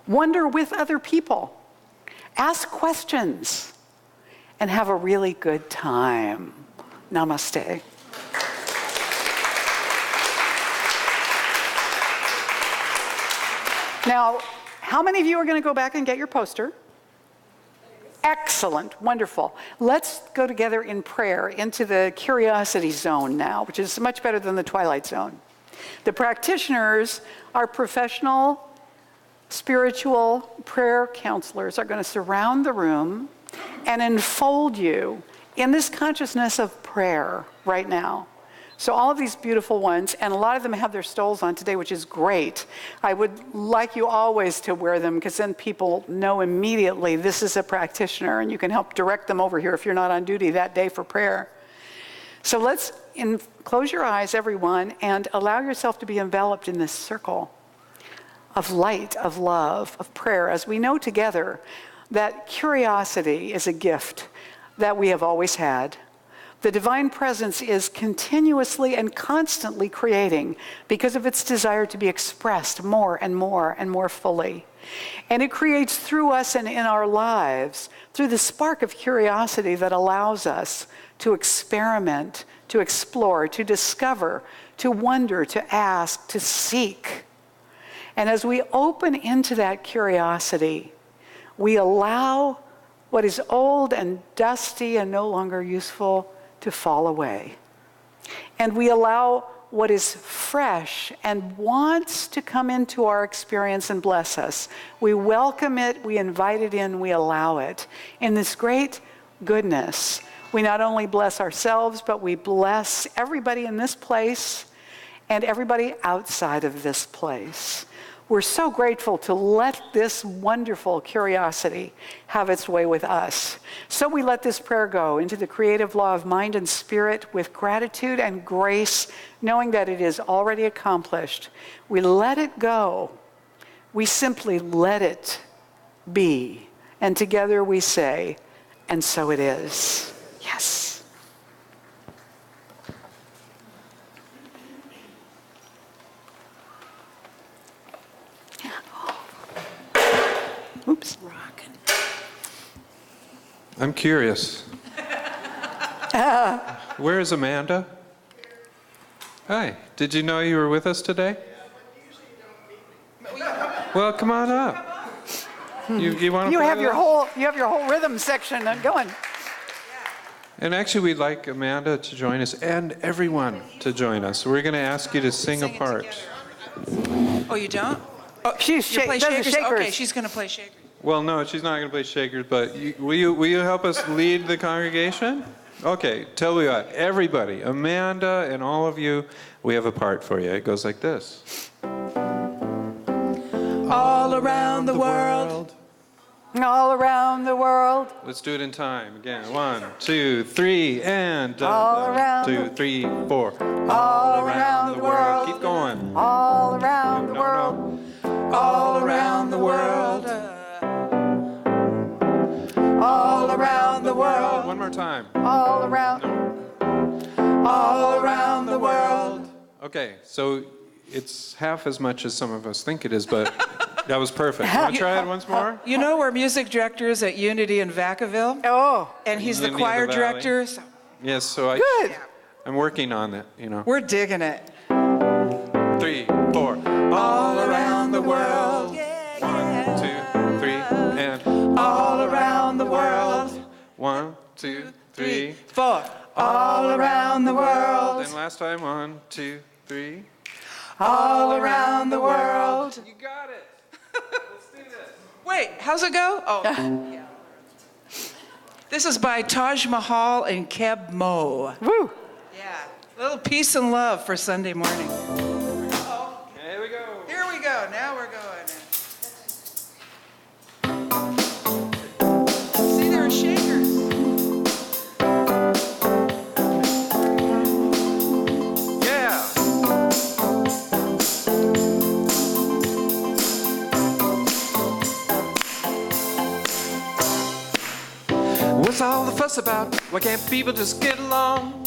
Wonder with other people. Ask questions. And have a really good time. Namaste. Now, how many of you are going to go back and get your poster? Excellent, wonderful. Let's go together in prayer into the curiosity zone now, which is much better than the twilight zone. The practitioners, our professional, spiritual prayer counselors, are going to surround the room, and enfold you in this consciousness of prayer right now. So all of these beautiful ones, and a lot of them have their stoles on today, which is great. I would like you always to wear them, because then people know immediately this is a practitioner, and you can help direct them over here if you're not on duty that day for prayer. So let's close your eyes, everyone, and allow yourself to be enveloped in this circle of light, of love, of prayer, as we know together that curiosity is a gift that we have always had. The divine presence is continuously and constantly creating because of its desire to be expressed more and more and more fully. And it creates through us and in our lives through the spark of curiosity that allows us to experiment, to explore, to discover, to wonder, to ask, to seek. And as we open into that curiosity, we allow what is old and dusty and no longer useful to fall away. And we allow what is fresh and wants to come into our experience and bless us. We welcome it, we invite it in, we allow it. In this great goodness, we not only bless ourselves, but we bless everybody in this place and everybody outside of this place. We're so grateful to let this wonderful curiosity have its way with us. So we let this prayer go into the creative law of mind and spirit with gratitude and grace, knowing that it is already accomplished. We let it go. We simply let it be. And together we say, and so it is. Yes. Oops. Rockin'. I'm curious. Where is Amanda? Hi. Did you know you were with us today? Well, come on up. You want to? You have your whole rhythm section going. And actually, we'd like Amanda to join us and everyone to join us. We're going to ask you to sing a part. Oh, you don't? Oh, She's you play does the shakers? shakers. Okay, she's going to play shakers. Well, no, she's not going to play shakers, but will you help us lead the congregation? Okay, tell me what. Everybody, Amanda and all of you, we have a part for you. It goes like this. All around the world. All around the world. Let's do it in time. Again, 1, 2, 3, and All around 2, 3, 4. All around the world. Keep going. All around the world. All around the world. All around the world. One more time. All around. All around the world. Okay, so it's half as much as some of us think it is, but that was perfect. Want to try it once more? You know we're music directors at Unity in Vacaville? Oh, And he's the Unity of choir the Valley. director. So Yes, so good. I'm working on it, you know. we're digging it. 3, 4. All around the world. 1, 2, 3, and All around the world. 1, 2, 3. 4. All around the world. Then last time, 1, 2, 3. All around the world. You got it. Let's do this. Wait, how's it go? Oh. Yeah. This is by Taj Mahal and Keb Mo. Woo. Yeah. A little peace and love for Sunday morning. Here we go. Here we go. Now we're going. See, there are shakers. Yeah. What's all the fuss about? Why can't people just get along?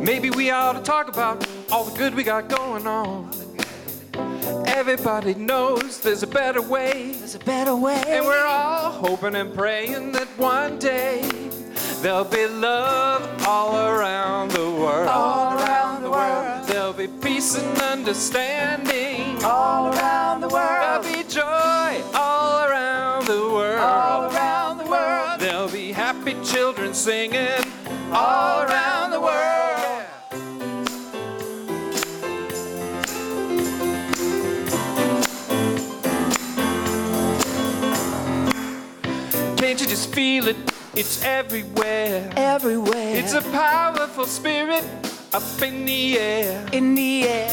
Maybe we ought to talk about all the good we got going on. Everybody knows there's a better way. There's a better way. And we're all hoping and praying that one day there'll be love all around the world. All around the world. There'll be peace and understanding. All around the There'll world. be joy all around the world. All around the world. There'll be happy children singing all around the world. Can't you just feel it It's everywhere. Everywhere. It's a powerful spirit up in the air. In the air.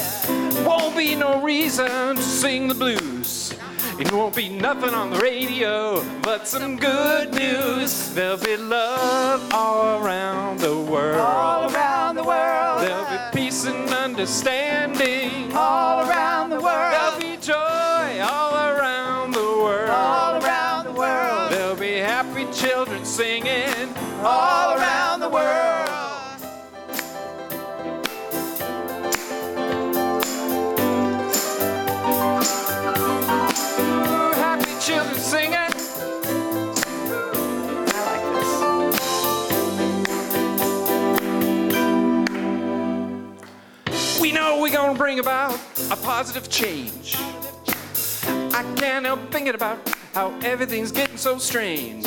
Won't be no reason to sing the blues. It won't be nothing on the radio, but some good news. There'll be love all around the world. All around the world. There'll be peace and understanding. All around the world. There'll be joy all around the world. All around the world. There'll be happy children singing All around the world. Happy children singing. I like this. We know we're gonna bring about a positive change. I can't help thinking about how everything's getting so strange.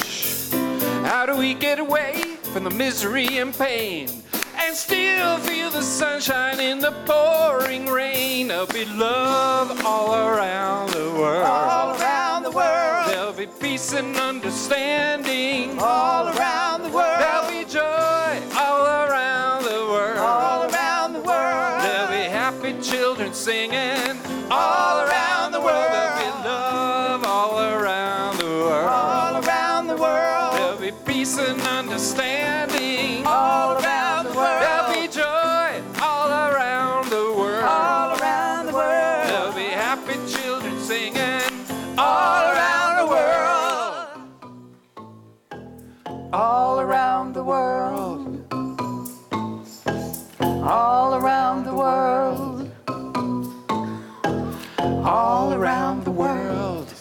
How do we get away from the misery and pain and still feel the sunshine in the pouring rain? There'll be love all around the world. All around the world. There'll be peace and understanding. All around the world. There'll be joy all around the world. All around the world. There'll be happy children singing all around the world. There'll be love all around the world. All around the world. There'll be peace and understanding All around the world. There'll be joy all around the world. All around the world. There'll be happy children singing all around the world. All around the world. All around the world. All around the world.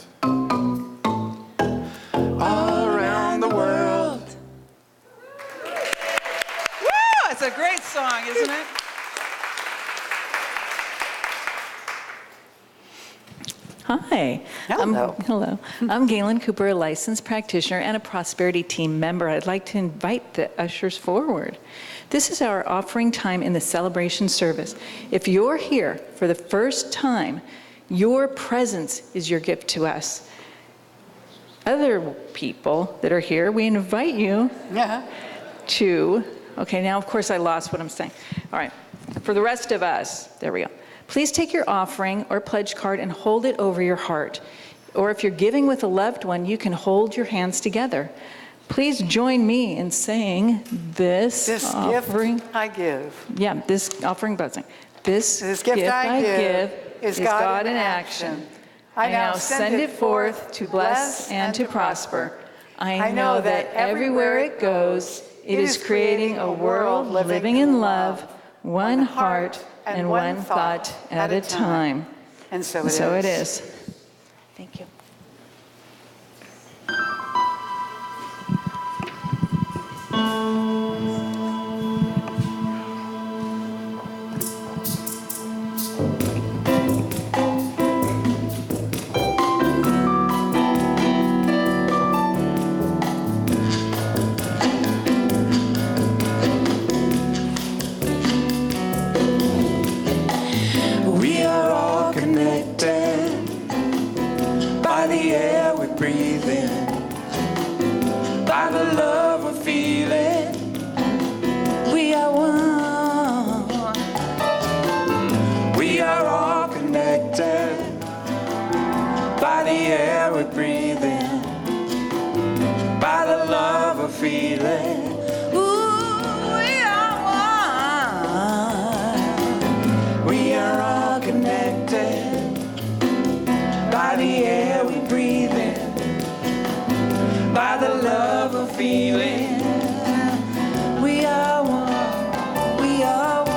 All around the world. Woo! It's a great song, isn't it? Hi. Hello. Hello. I'm Gaelen Cooper, a licensed practitioner and a prosperity team member. I'd like to invite the ushers forward. This is our offering time in the celebration service. If you're here for the first time, your presence is your gift to us. Other people that are here, we invite you Yeah. to, okay, now of course I lost what I'm saying. All right, for the rest of us, there we go. Please take your offering or pledge card and hold it over your heart. Or if you're giving with a loved one, you can hold your hands together. Please join me in saying this offering. Gift I give. Yeah, this offering blessing. This gift I give is God in action. I now send it forth to bless and to prosper. I know that everywhere it goes, it is creating a world living in love, one heart and one thought at a time. And so it is. Thank you. We are all connected by the air we breathe in, by the love we're feeling. We are one. We are all connected by the air we breathe in, by the love we're feeling. Ooh, we are one. We are all connected by the air we breathe in, by the love we're feeling. We are one. We are one.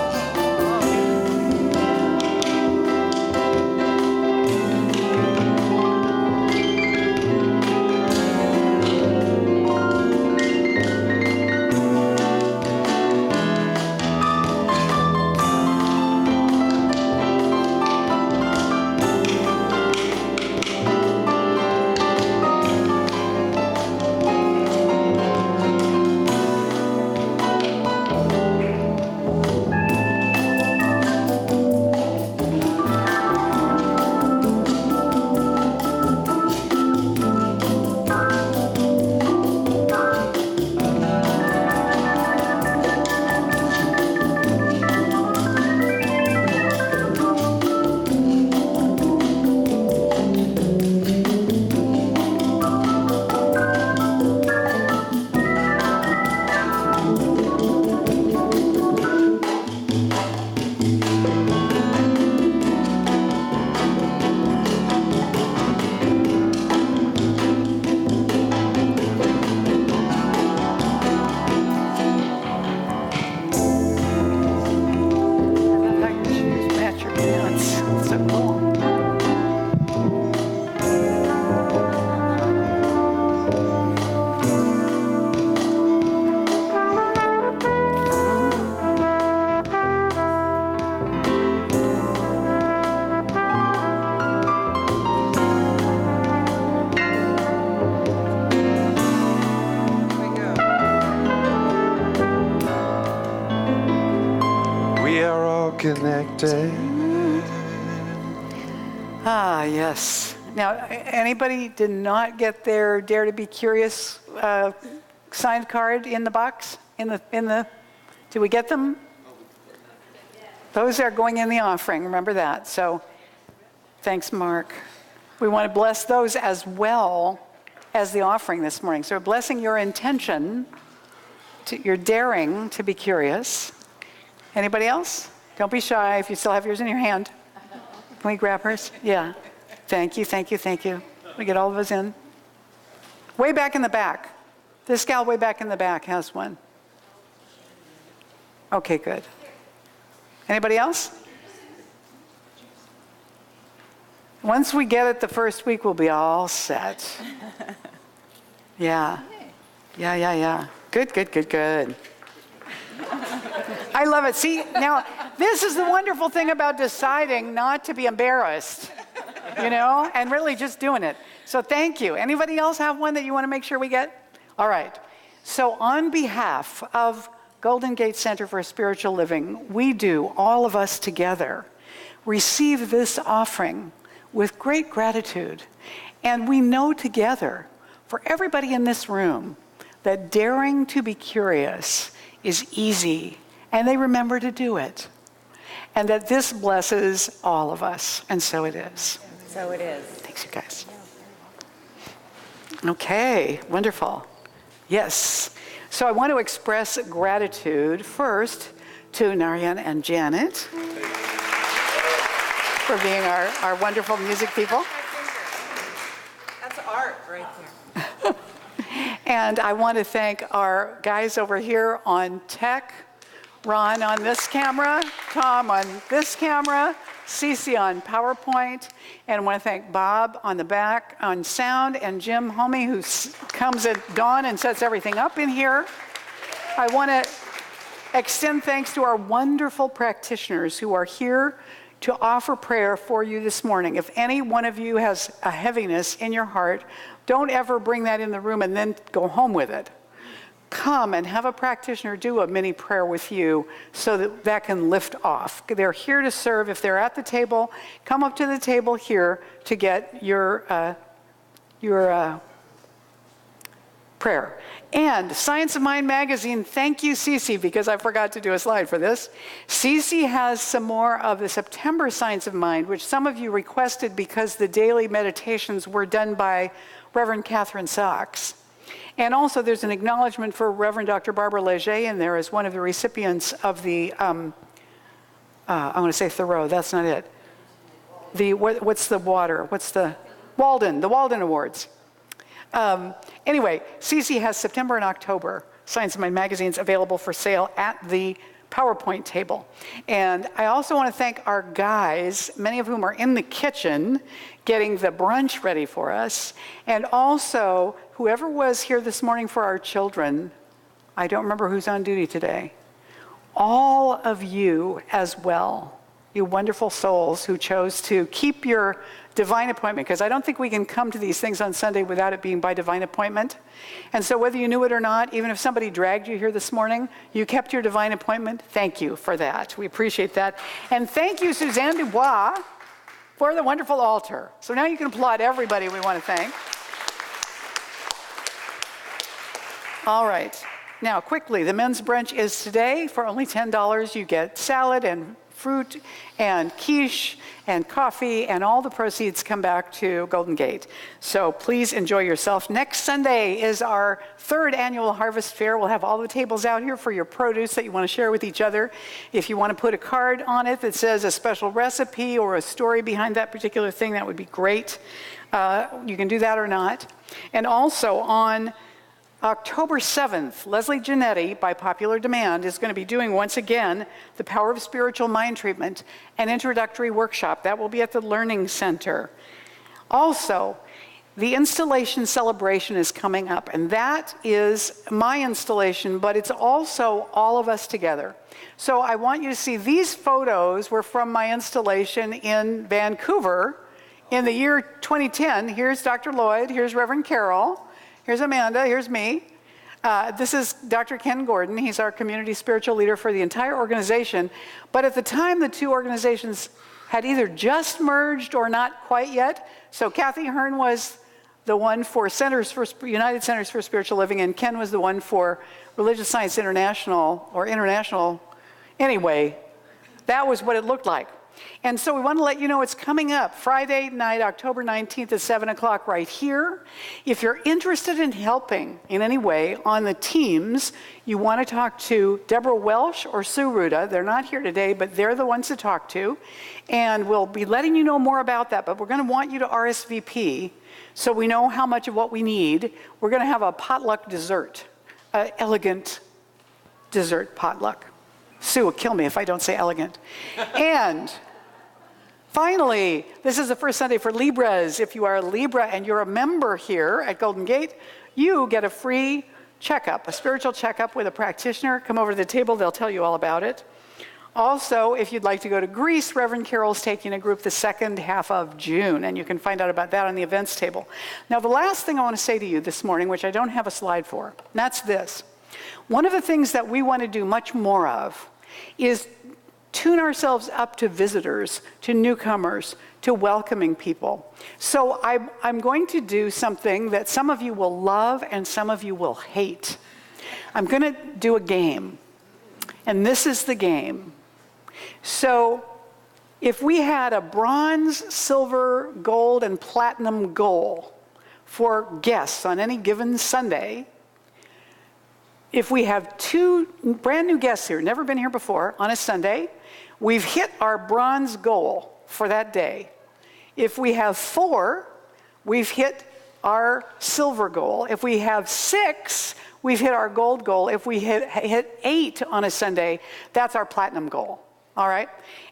all connected. Ah, yes. Now, anybody did not get their Dare to Be Curious signed card in the box? Did we get them? Those are going in the offering, remember that. So, thanks, Mark. We want to bless those as well as the offering this morning. So we're blessing your intention, your daring to be curious. Anybody else? Don't be shy if you still have yours in your hand. Can we grab hers? Yeah. Thank you, thank you, thank you. We get all of us in. Way back in the back. This gal way back in the back has one. Okay, good. Anybody else? Once we get it the first week, we'll be all set. Yeah. Yeah. Good. I love it. See, now, this is the wonderful thing about deciding not to be embarrassed, and really just doing it. So thank you. Anybody else have one that you want to make sure we get? All right. So on behalf of Golden Gate Center for Spiritual Living, we do, all of us together, receive this offering with great gratitude. And we know together, for everybody in this room, that daring to be curious is easy, and they remember to do it. And that this blesses all of us, and so it is. So it is. Thanks, you guys. Okay, wonderful. Yes. So I want to express gratitude first to Narayan and Janet for being our wonderful music people. That's art right there. And I want to thank our guys over here on tech, Ron on this camera, Tom on this camera, Ceci on PowerPoint, and I want to thank Bob on the back on sound, and Jim Homey, who comes at dawn and sets everything up in here. I want to extend thanks to our wonderful practitioners who are here to offer prayer for you this morning. If any one of you has a heaviness in your heart, don't ever bring that in the room and then go home with it. Come and have a practitioner do a mini prayer with you so that can lift off. They're here to serve. If they're at the table, come up to the table here to get your prayer. And Science of Mind magazine, thank you, Ceci, because I forgot to do a slide for this. Ceci has some more of the September Science of Mind, which some of you requested because the daily meditations were done by Reverend Catherine Sachs. And also there's an acknowledgement for Reverend Dr. Barbara Leger in there as one of the recipients of the, I'm going to say Thoreau, that's not it. What's the Walden Awards. Anyway, Ceci has September and October Science of Mind magazines available for sale at the PowerPoint table. And I also want to thank our guys, many of whom are in the kitchen getting the brunch ready for us. And also, whoever was here this morning for our children, I don't remember who's on duty today, all of you as well, you wonderful souls who chose to keep your divine appointment, because I don't think we can come to these things on Sunday without it being by divine appointment. And so whether you knew it or not, even if somebody dragged you here this morning, you kept your divine appointment. Thank you for that. We appreciate that. And thank you, Susanne DuBois, for the wonderful altar. So now you can applaud everybody we want to thank. All right. Now, quickly, the men's brunch is today. For only $10, you get salad and fruit and quiche and coffee, and all the proceeds come back to Golden Gate. So please enjoy yourself. Next Sunday is our third annual Harvest Fair. We'll have all the tables out here for your produce that you want to share with each other. If you want to put a card on it that says a special recipe or a story behind that particular thing, that would be great. You can do that or not. And also on October 7th, Leslie Giannetti, by popular demand, is going to be doing once again the Power of Spiritual Mind Treatment, an introductory workshop. That will be at the Learning Center. Also, the installation celebration is coming up, and that is my installation, but it's also all of us together. So I want you to see these photos were from my installation in Vancouver in the year 2010. Here's Dr. Lloyd, here's Reverend Carol. Here's Amanda, here's me. This is Dr. Ken Gordon. He's our community spiritual leader for the entire organization. But at the time, the two organizations had either just merged or not quite yet. So Kathy Hearn was the one for United Centers for Spiritual Living, and Ken was the one for Religious Science International, or International. Anyway, that was what it looked like. And so we want to let you know it's coming up Friday night, October 19th at 7 o'clock right here. If you're interested in helping in any way on the teams, you want to talk to Deborah Welsh or Sue Ruda. They're not here today, but they're the ones to talk to. And we'll be letting you know more about that, but we're going to want you to RSVP so we know how much of what we need. We're going to have a potluck dessert, an elegant dessert potluck. Sue will kill me if I don't say elegant. And finally, this is the first Sunday for Libras. If you are a Libra and you're a member here at Golden Gate, you get a free checkup, a spiritual checkup with a practitioner. Come over to the table, they'll tell you all about it. Also, if you'd like to go to Greece, Reverend Carol's taking a group the second half of June, and you can find out about that on the events table. Now, the last thing I want to say to you this morning, which I don't have a slide for, and that's this. One of the things that we want to do much more of is tune ourselves up to visitors, to newcomers, to welcoming people. So I'm going to do something that some of you will love and some of you will hate. I'm going to do a game, and this is the game. So if we had a bronze, silver, gold, and platinum goal for guests on any given Sunday, if we have 2 brand new guests here, never been here before, on a Sunday, we've hit our bronze goal for that day. If we have 4, we've hit our silver goal. If we have 6, we've hit our gold goal. If we hit 8 on a Sunday, that's our platinum goal, all right?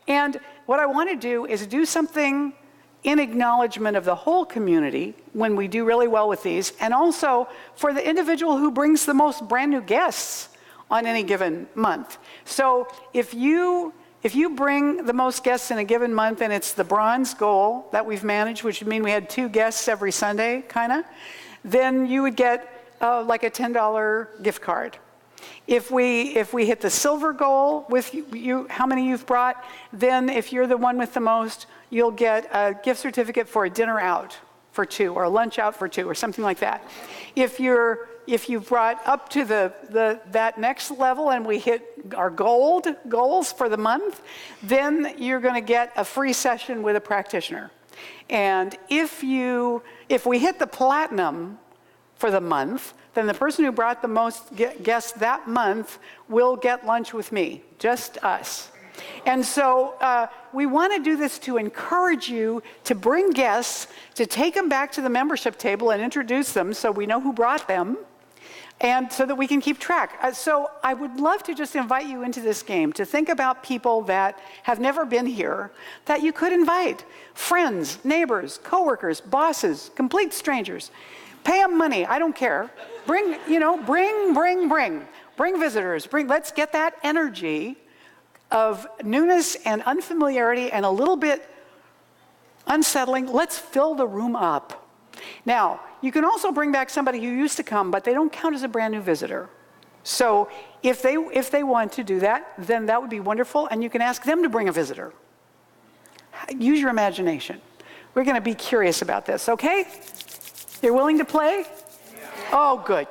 And what I want to do is do something in acknowledgement of the whole community when we do really well with these, and also for the individual who brings the most brand new guests on any given month. So if you bring the most guests in a given month and it's the bronze goal that we've managed, which would mean we had 2 guests every Sunday, kind of, then you would get like a $10 gift card. If we hit the silver goal with you, how many you've brought, then if you're the one with the most, you'll get a gift certificate for a dinner out for 2 or a lunch out for 2 or something like that. If you've brought up to that next level and we hit our goals for the month, then you're going to get a free session with a practitioner. And if we hit the platinum for the month, then the person who brought the most guests that month will get lunch with me, just us. And so we want to do this to encourage you to bring guests, to take them back to the membership table and introduce them so we know who brought them, and so that we can keep track. So I would love to just invite you into this game, to think about people that have never been here that you could invite. Friends, neighbors, coworkers, bosses, complete strangers. Pay them money, I don't care. Bring visitors, let's get that energy of newness and unfamiliarity and a little bit unsettling. Let's fill the room up. Now, you can also bring back somebody who used to come, but they don't count as a brand new visitor. So if they want to do that, then that would be wonderful, and you can ask them to bring a visitor. Use your imagination. We're going to be curious about this, okay? You're willing to play? Oh, good.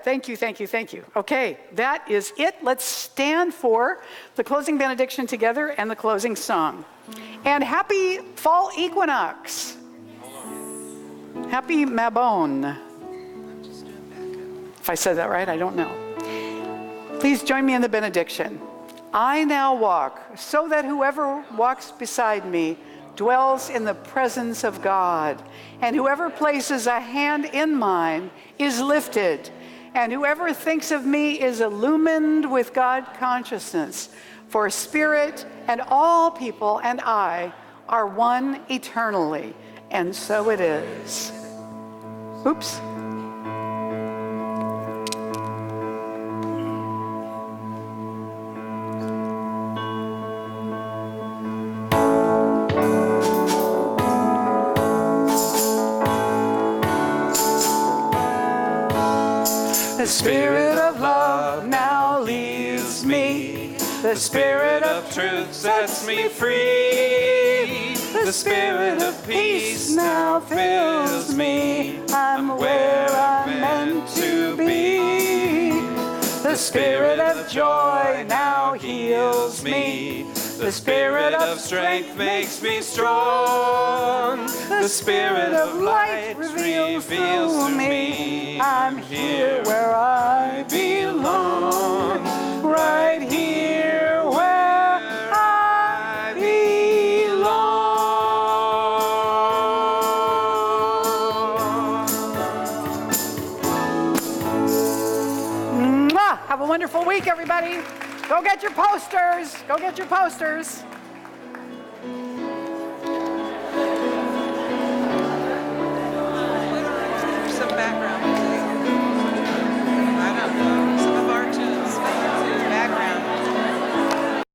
Thank you. Okay, that is it. Let's stand for the closing benediction together and the closing song. And happy fall equinox. Happy Mabon. If I said that right, I don't know. Please join me in the benediction. I now walk so that whoever walks beside me dwells in the presence of God, and whoever places a hand in mine is lifted, and whoever thinks of me is illumined with God consciousness, for Spirit and all people and I are one eternally, and so it is. Oops. The Spirit of love now leads me. The Spirit of truth sets me free. The Spirit of peace now fills me. I'm where I'm meant to be. The Spirit of joy now heals me. The Spirit of strength makes me strong. The Spirit of light reveals to me. I'm here where I belong. Right here where I belong. Mwah! Have a wonderful week, everybody. Go get your posters. Go get your posters.